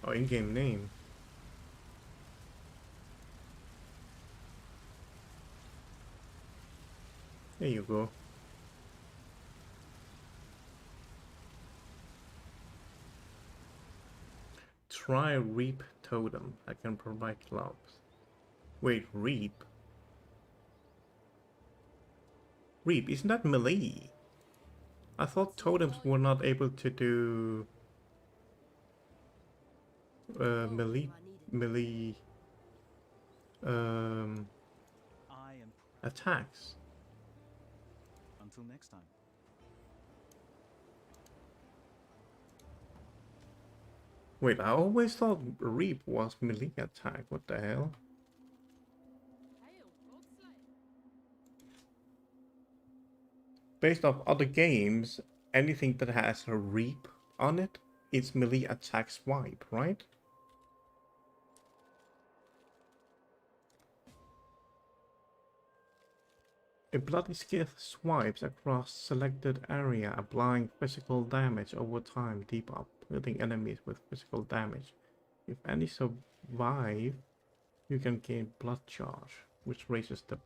Oh, in-game name. There you go. Try Reap Totem. I can provide gloves. Wait, Reap? Reap, isn't that melee? I thought totems were not able to do melee I am attacks. until next time. Wait, I always thought Reap was melee attack. What the hell? Based off other games, anything that has a Reap on it, it's melee attack swipe, right? A bloody skiff swipes across selected area, applying physical damage over time, debuff, hitting enemies with physical damage. If any survive, you can gain blood charge, which raises the...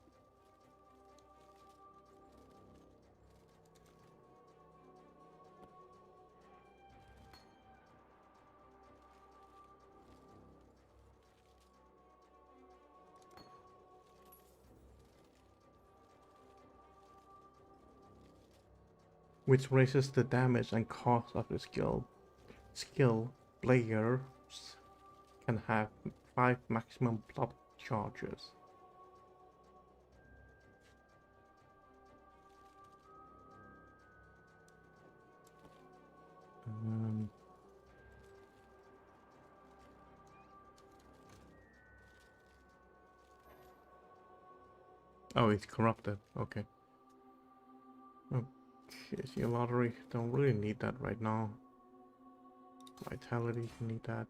which raises the damage and cost of the skill. Players can have 5 maximum block charges. Oh, it's corrupted. Okay. Okay, so lottery, don't really need that right now. Vitality, need that.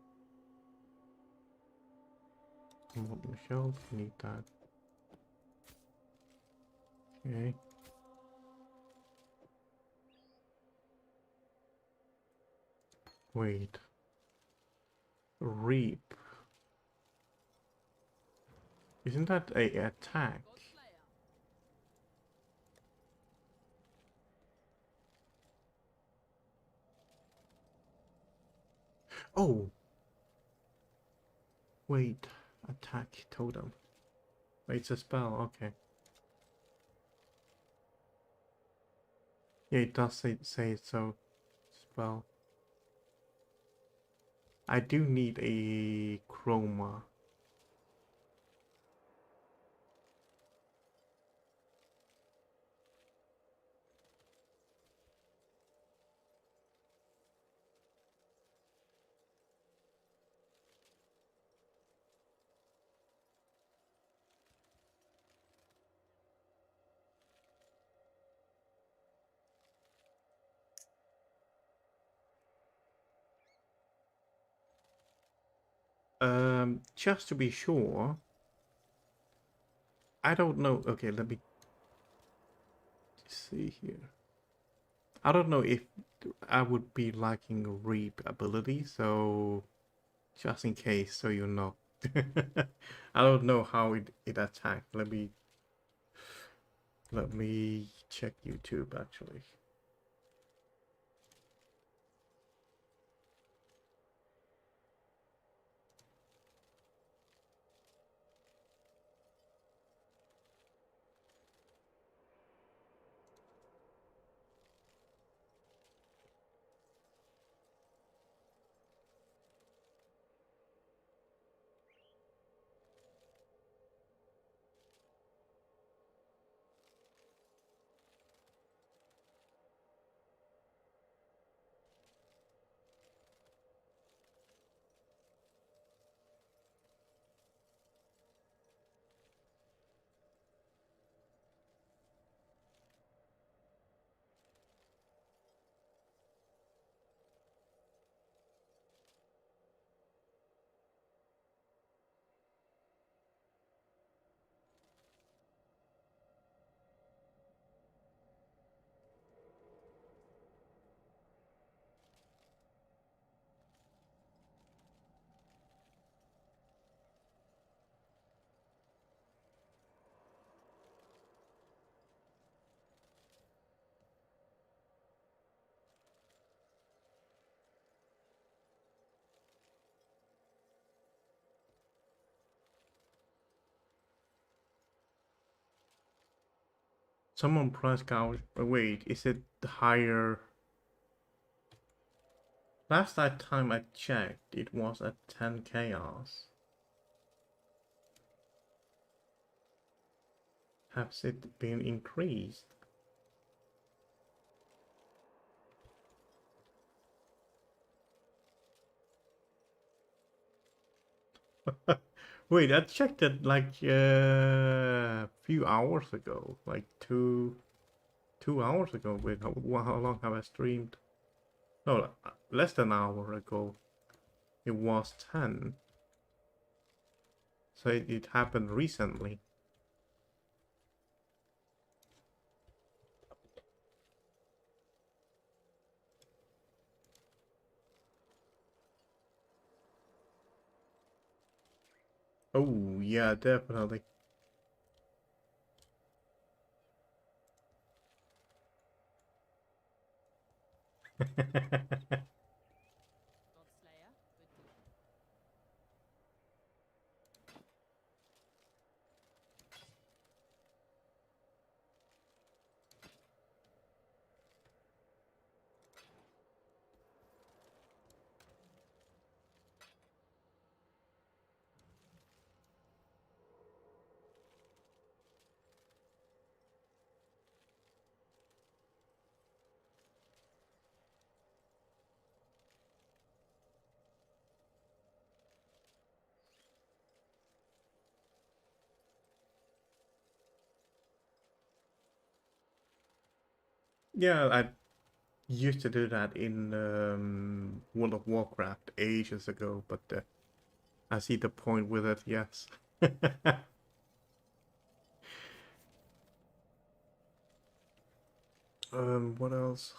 Michelle, need that. Okay. Wait. Reap. Isn't that a attack? Oh! Wait. Attack totem. Wait, it's a spell, okay. Yeah, it does say so. Spell. I do need a chroma. Just to be sure. I don't know. Okay, let me see here. I don't know if I would be lacking reap ability, so just in case, so you know. I don't know how it attacked. Let me check YouTube actually. Someone price count. Wait, is it higher? Last time I checked, it was at 10 chaos. Has it been increased? Wait, I checked it like a few hours ago, like two hours ago. Wait, how long have I streamed? No, less than an hour ago. It was 10. So it happened recently. Oh, yeah, definitely. Yeah, I used to do that in World of Warcraft ages ago, but I see the point with it, yes. What else?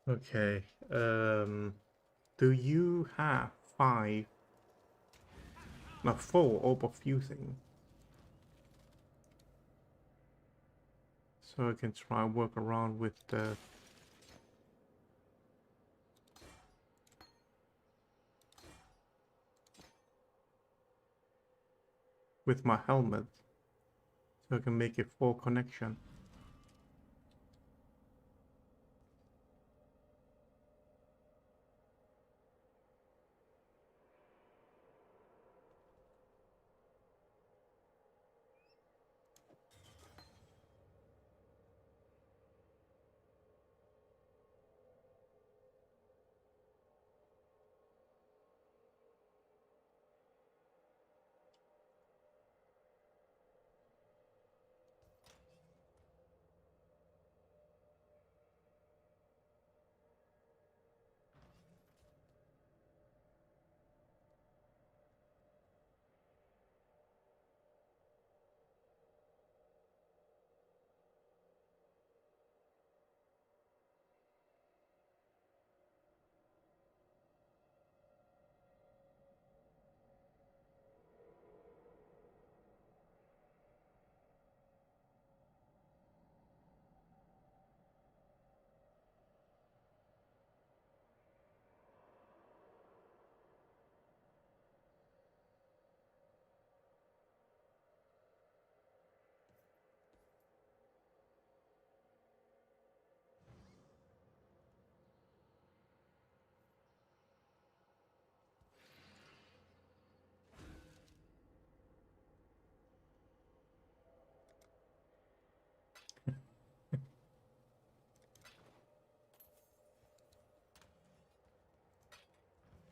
Okay. Do you have 5? No, 4 orb of fusing. So I can try and work around with the my helmet. So I can make a 4 connection.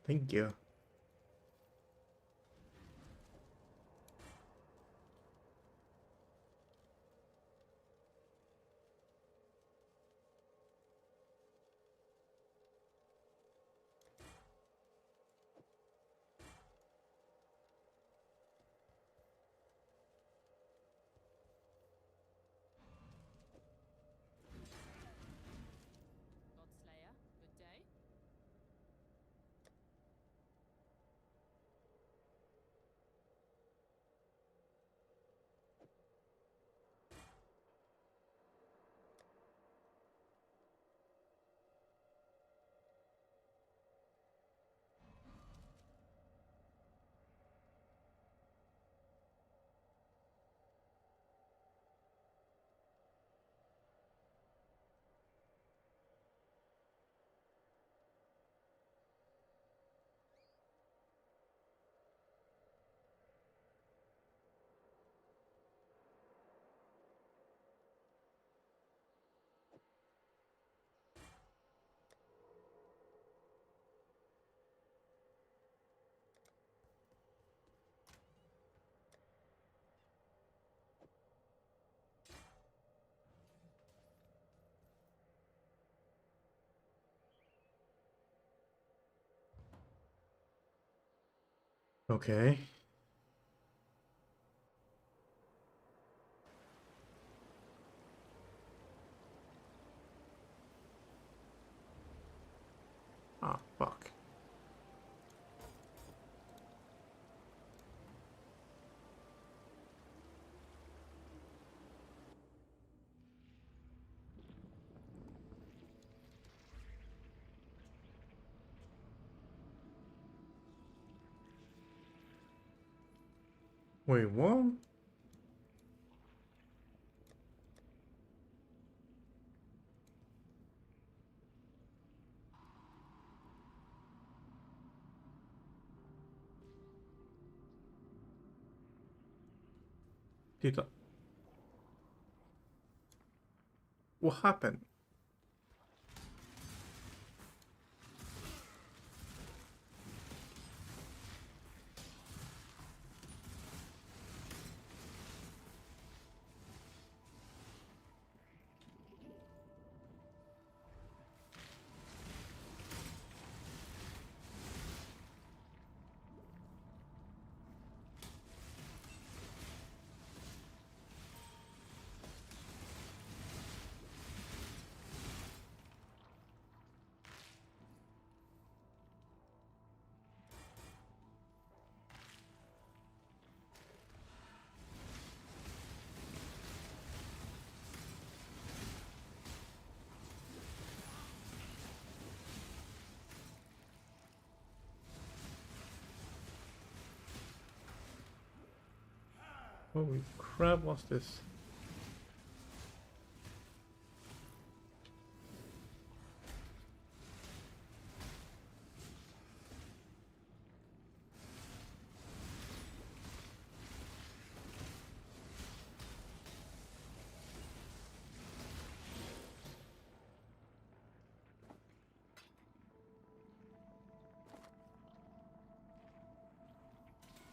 Thank you. Godslayer, good day. Okay. Ah, fuck. Wait, what? Did I... What happened? Holy crap, what's this?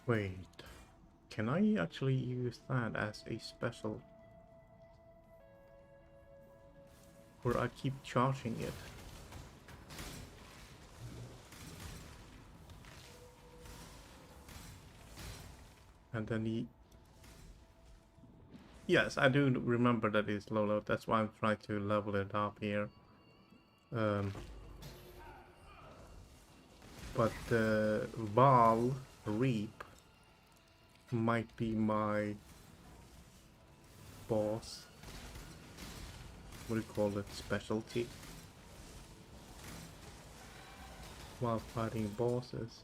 Wait, can I actually use that as a special? Or I keep charging it? And then he... Yes, I do remember that it's low level. That's why I'm trying to level it up here. But the Val Reap might be my boss. What do you call it? Specialty? While fighting bosses.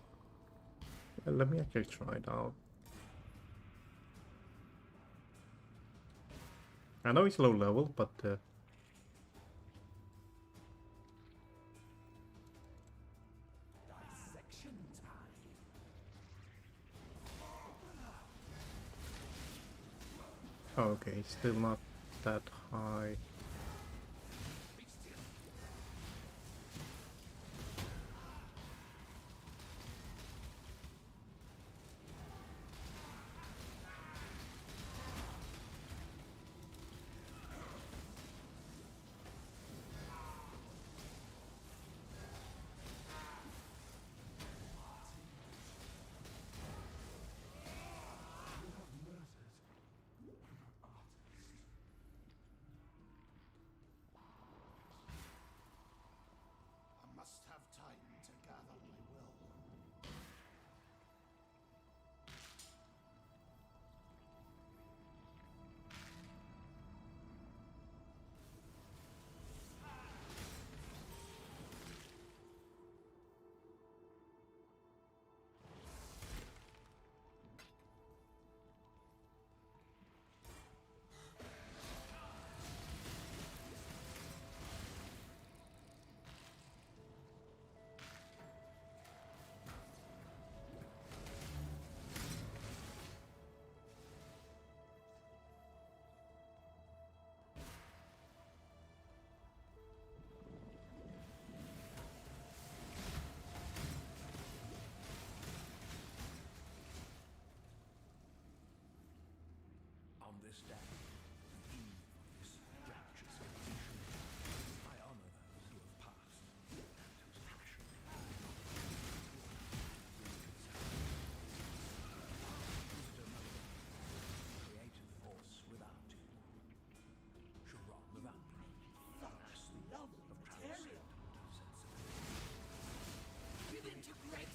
Well, let me actually try it out. I know it's low level, but oh, okay, still not that high. I must have time to gather my will. On this day, the eve of this rapturous completion, I honor those who have passed, and whose passion creative force without you. Chiron the Vampire, vast love of transcendent sensibility. Give into grace!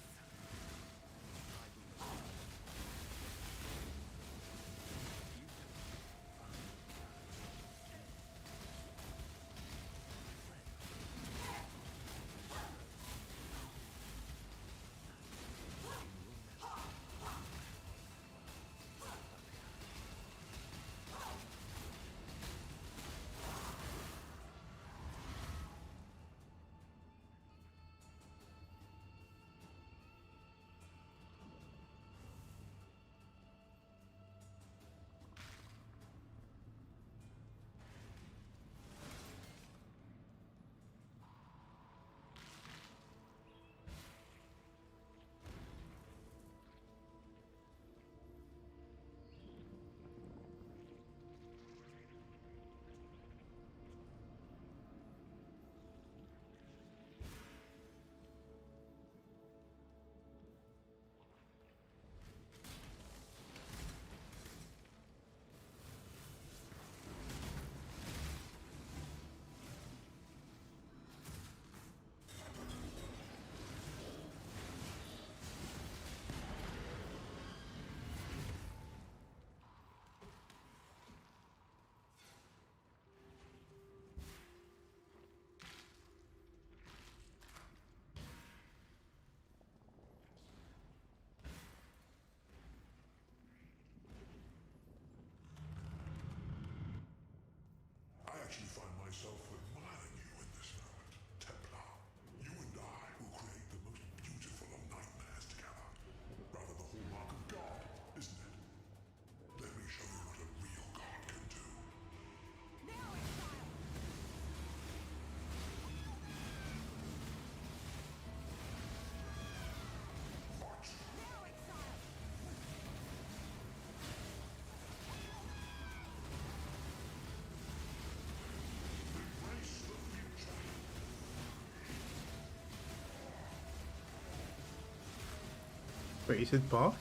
Wait, is it buffed?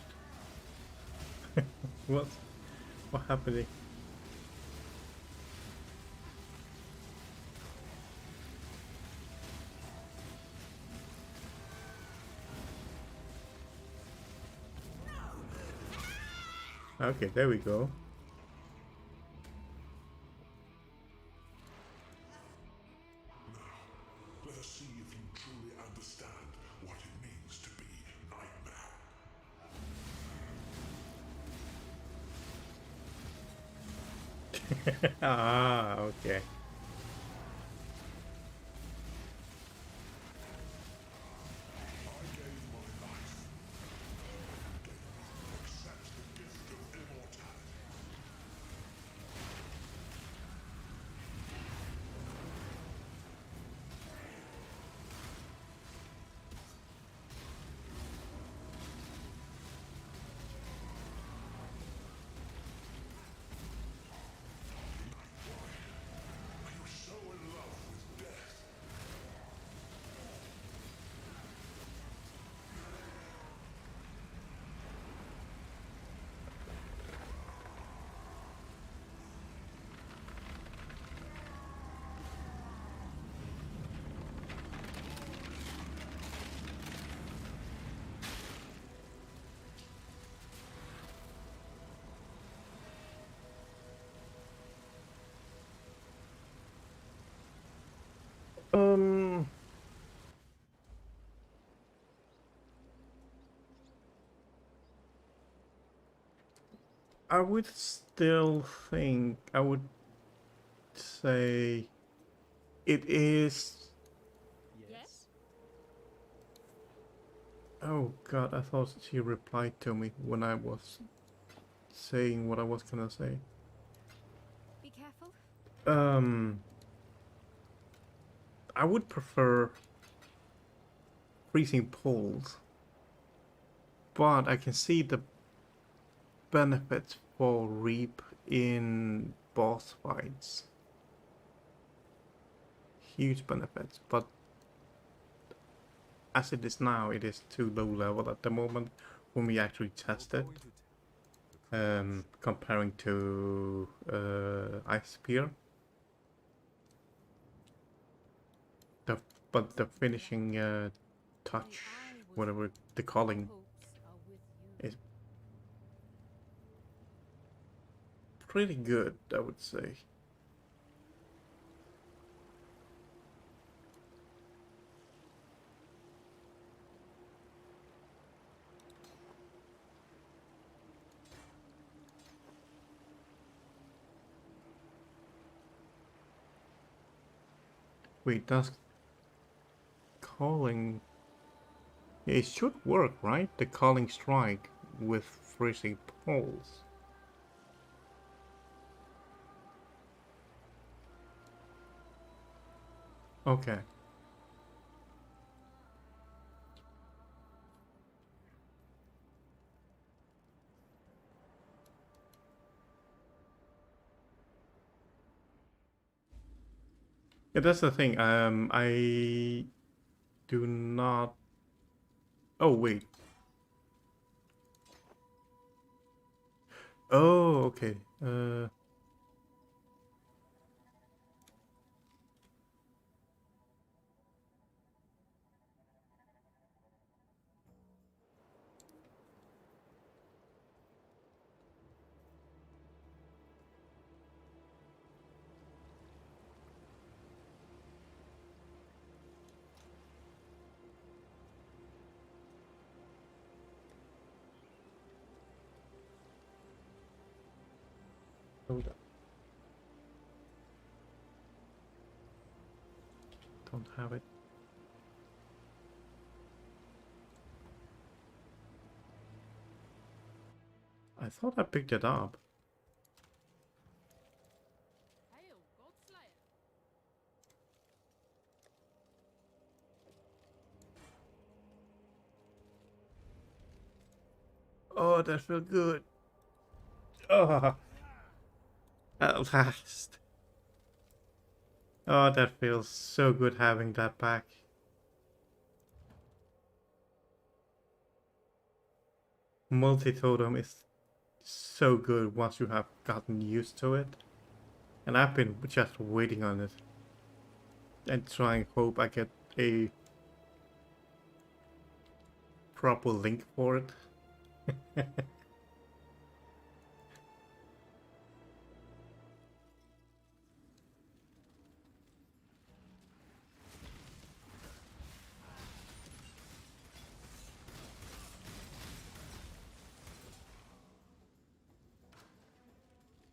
What? What happening? Okay, there we go. Let us see if you truly understand what it means to be Nightmare. Ah, okay. I gave my life. Accept the gift of immortality. Are you so in love with death? Um, I would still think, I would say it is. Yes? Oh god, I thought she replied to me when I was saying what I was gonna say. Be careful. I would prefer freezing poles, but I can see the benefits for Reap in boss fights. Huge benefits, but as it is now, it is too low level at the moment when we actually test it. Comparing to Ice Spear. But the finishing touch, whatever the calling, is pretty good, I would say. Wait, does calling... Yeah, it should work, right? The calling strike with freezing poles. Okay. Yeah, that's the thing. I do not... Oh, wait. Oh, okay. Hold on. Don't have it. I thought I picked it up. Hail, Godslayer. Oh, that felt good. Oh, at last. Oh, that feels so good having that back. multi-totem is so good once you have gotten used to it. And I've been just waiting on it. And trying hope I get a proper link for it.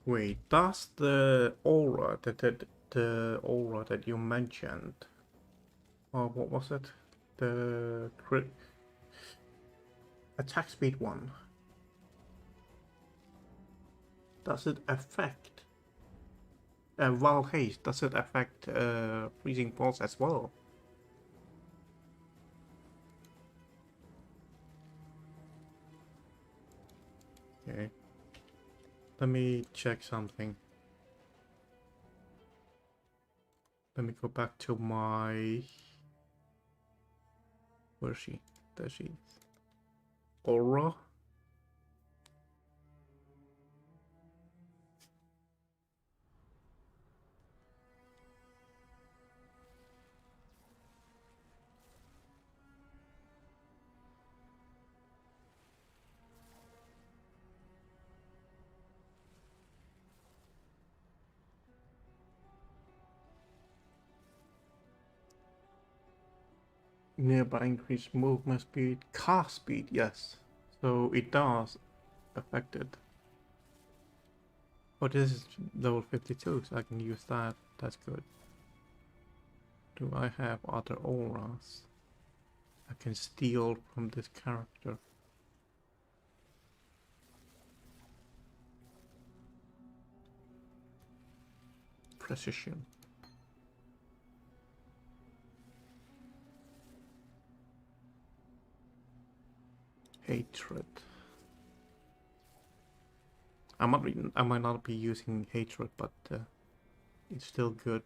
Wait, does the aura the aura that you mentioned, or what was it? The crit attack speed one. Does it affect while haste? Does it affect freezing balls as well? Okay. Let me check something. Let me go back to my... Where is she? There she is. Aura? Nearby increased movement speed, cast speed, yes. So it does affect it. Oh, this is level 52, so I can use that. That's good. Do I have other auras I can steal from this character? Precision. Hatred. I might not be using hatred, but it's still good.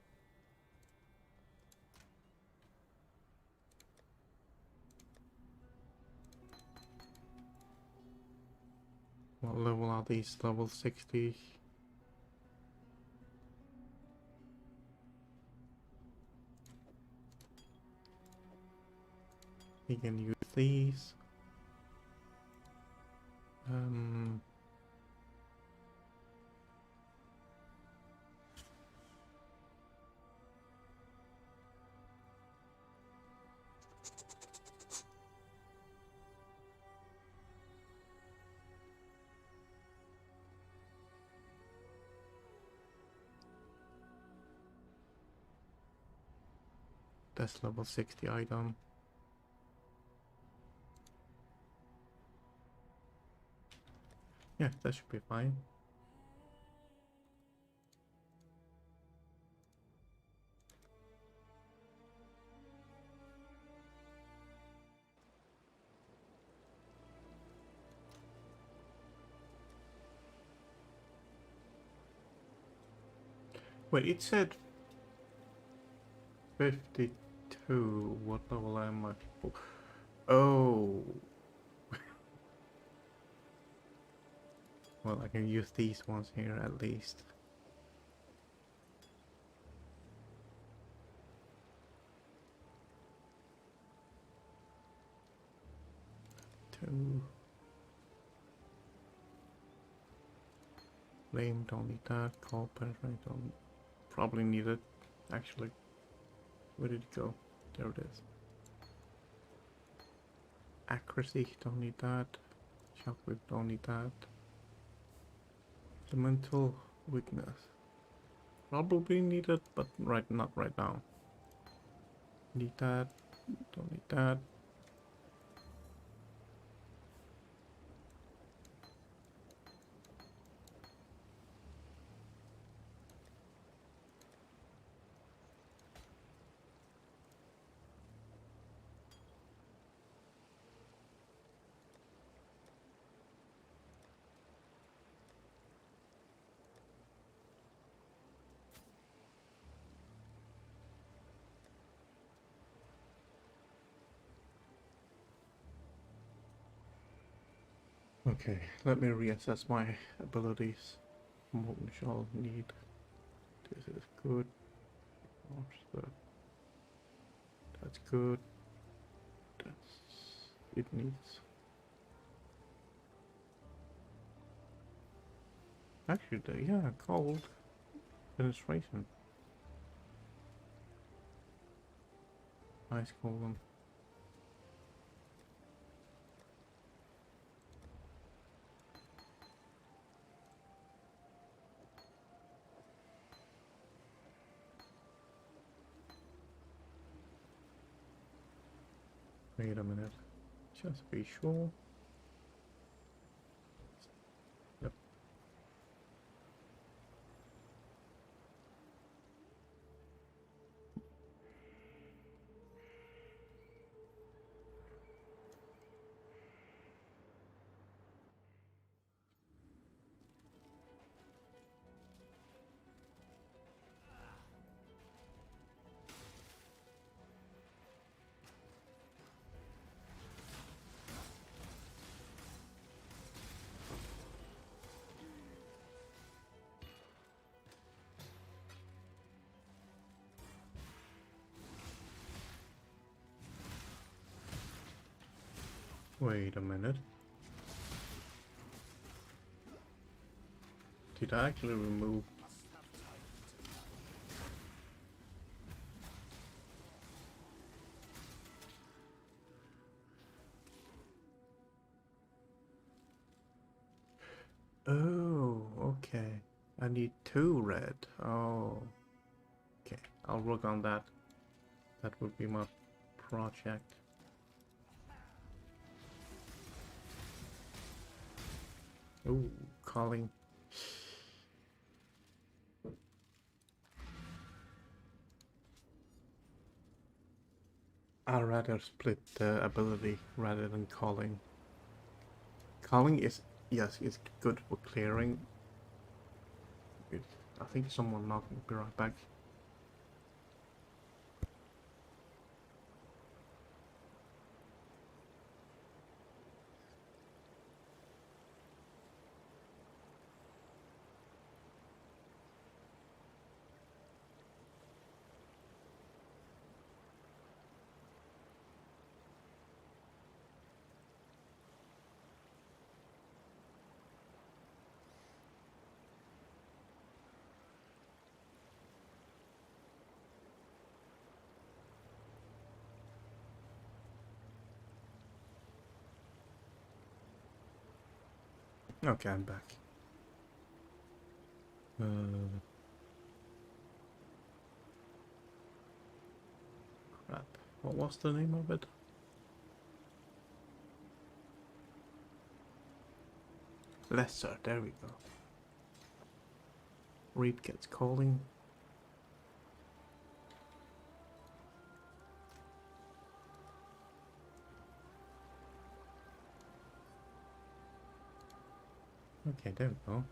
What level are these? Level 60. We can use these. That's level 60 item. Yeah, that should be fine. Wait, it said 52. What level am I? Oh. Well, I can use these ones here at least. Two. Flame, don't need that. Copper, I don't probably need it. Actually, where did it go? There it is. Accuracy, don't need that. Shockwave, don't need that. Elemental weakness. Probably need it, but not right now. Need that. Don't need that. Okay, let me reassess my abilities. What we shall need. This is good. What's that? That's good. That's it needs. Actually, yeah, cold penetration. Ice column. Wait a minute. Just be sure. Yep. Wait a minute. Did I actually remove? Oh, okay. I need 2 red. Oh, okay. I'll work on that. That would be my project. Ooh, calling. I'd rather split the ability rather than calling. Calling is, yes, it's good for clearing. I think someone knocked me. Be right back. Okay, I'm back. Crap. What was the name of it? Lesser, there we go. Reap gets calling. Okay, there we go.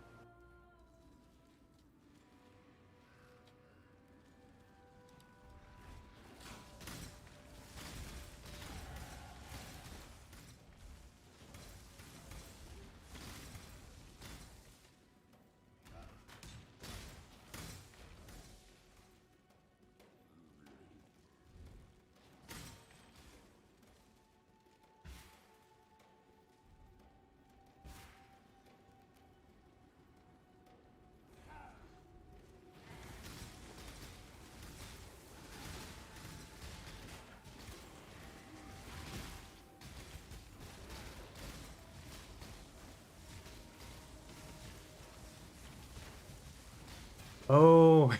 Oh,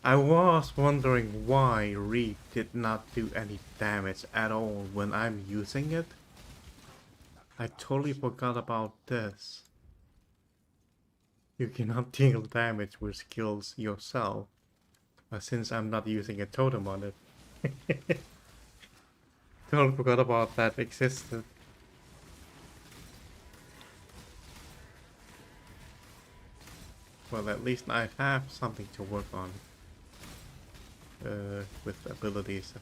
I was wondering why Reap did not do any damage at all when I'm using it. I totally forgot about this. You cannot deal damage with skills yourself, since I'm not using a totem on it. Totally forgot about that existed. Well, at least I have something to work on with abilities.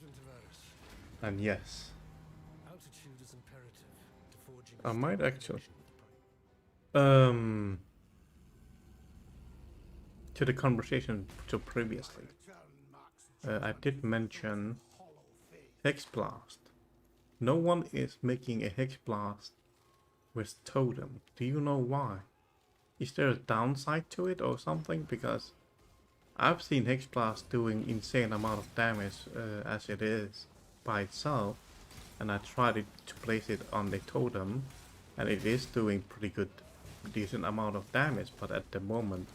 servant of Eris. And yes, Altitude is imperative to forging I a might stable actually connection with the prime. to the conversation to previously, I did mention Hex Blast. No one is making a Hex Blast with totem. Do you know why? Is there a downside to it or something? Because I've seen Hex Blast doing insane amount of damage as it is by itself, and I tried it to place it on the totem, and it is doing pretty good, decent amount of damage. But at the moment,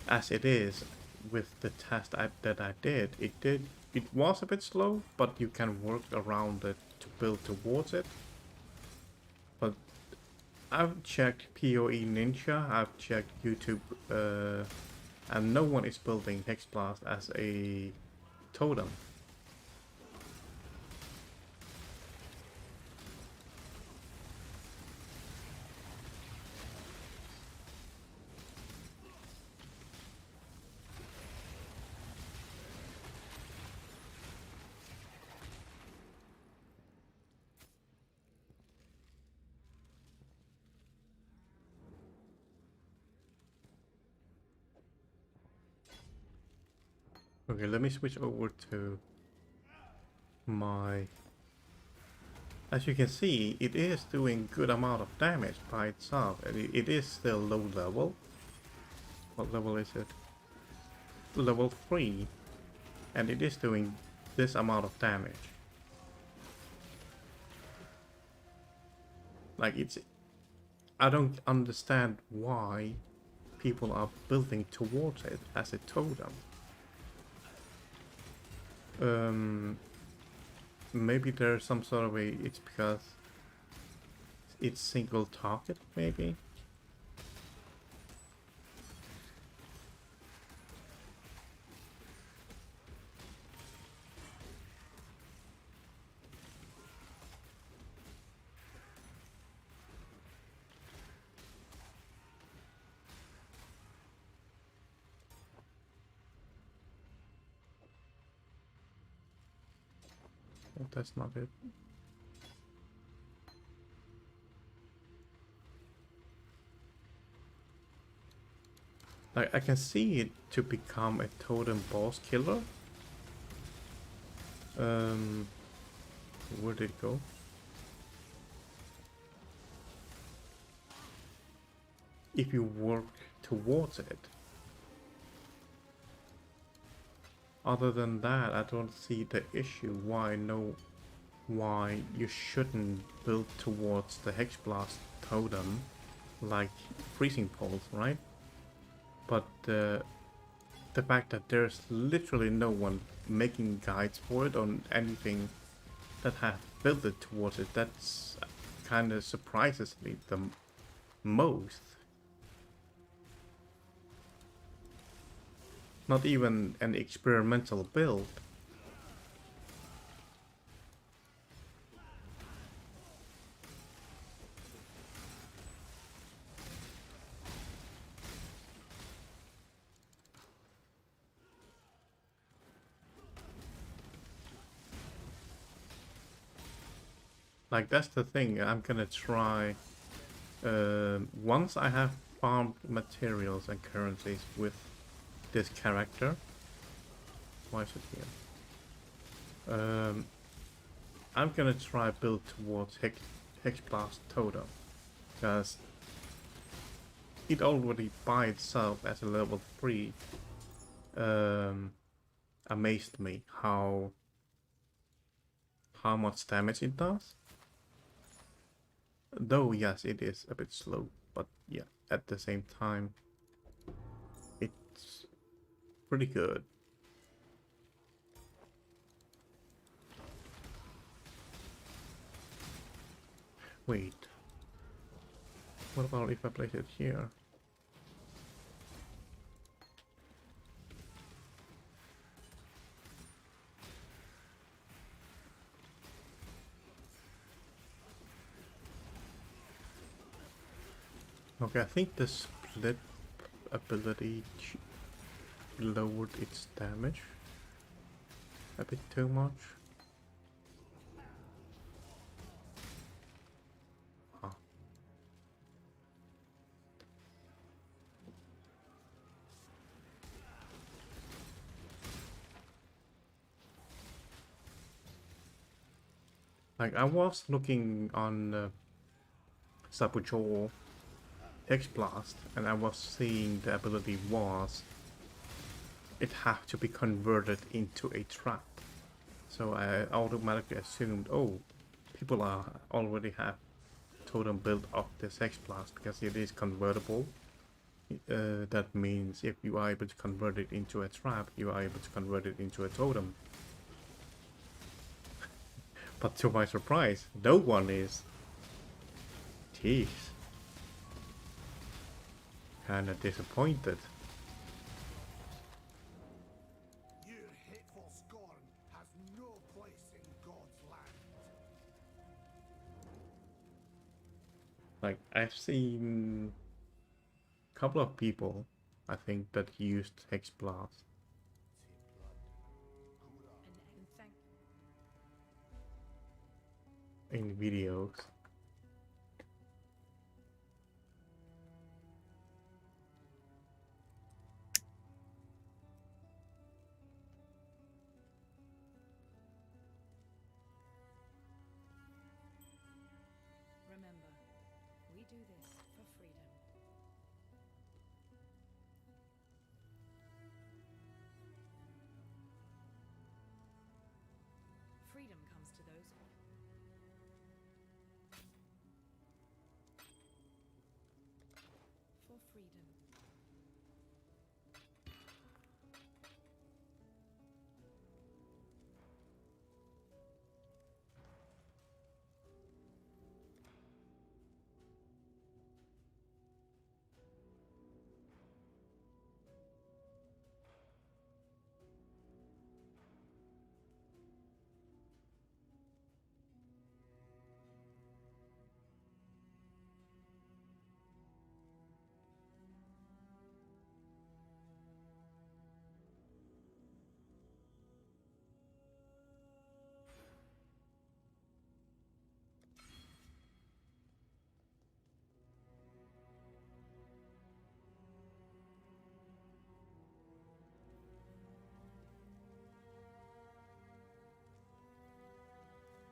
as it is, with the test that I did, it was a bit slow, but you can work around it to build towards it. But I've checked POE Ninja, I've checked YouTube, and no one is building Hex Blast as a totem. Okay, let me switch over to my... As you can see, it is doing good amount of damage by itself, and it is still low level. What level is it? Level 3, and it is doing this amount of damage. Like, I don't understand why people are building towards it as a totem. Maybe there's some sort of a... It's because it's single target, maybe? Oh, that's not it. Like, I can see it to become a totem boss killer. Where did it go? If you work towards it. Other than that, I don't see the issue why you shouldn't build towards the Hex Blast totem like freezing poles, right? But the fact that there's literally no one making guides for it or anything that have built it towards it, that's kind of surprises me the most. Not even an experimental build. Like, that's the thing. I'm gonna try, once I have farmed materials and currencies with this character. Why is it here? I'm gonna try build towards Hex Blast Totem, because it already by itself as a level 3 amazed me how much damage it does. Though yes, it is a bit slow, but yeah, at the same time it's pretty good. Wait, what about if I place it here? Okay, I think the split ability lowered its damage a bit too much. Like I was looking on Sabujo X-Blast, and I was seeing the ability was it have to be converted into a trap. So I automatically assumed, oh, people are already have totem built of this X-Blast because it is convertible. That means if you are able to convert it into a trap, you are able to convert it into a totem. But to my surprise, no one is. Jeez. Kinda disappointed. Your hateful scorn has no place in God's land. Like, I've seen a couple of people, I think, that used Hex Blast And thank in videos. Remember, we do this for freedom. Freedom comes to those. For freedom.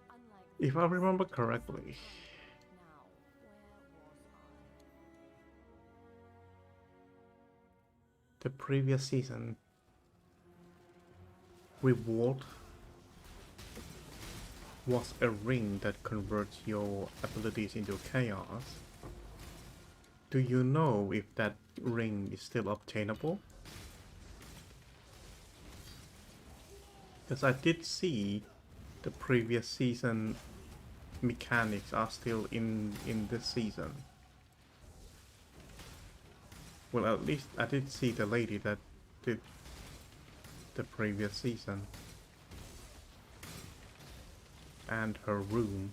Unlike If I remember correctly, now, where was the previous season reward was a ring that converts your abilities into chaos. Do you know if that ring is still obtainable? Because I did see the previous season mechanics are still in this season. Well, at least I did see the lady that did the previous season and her room.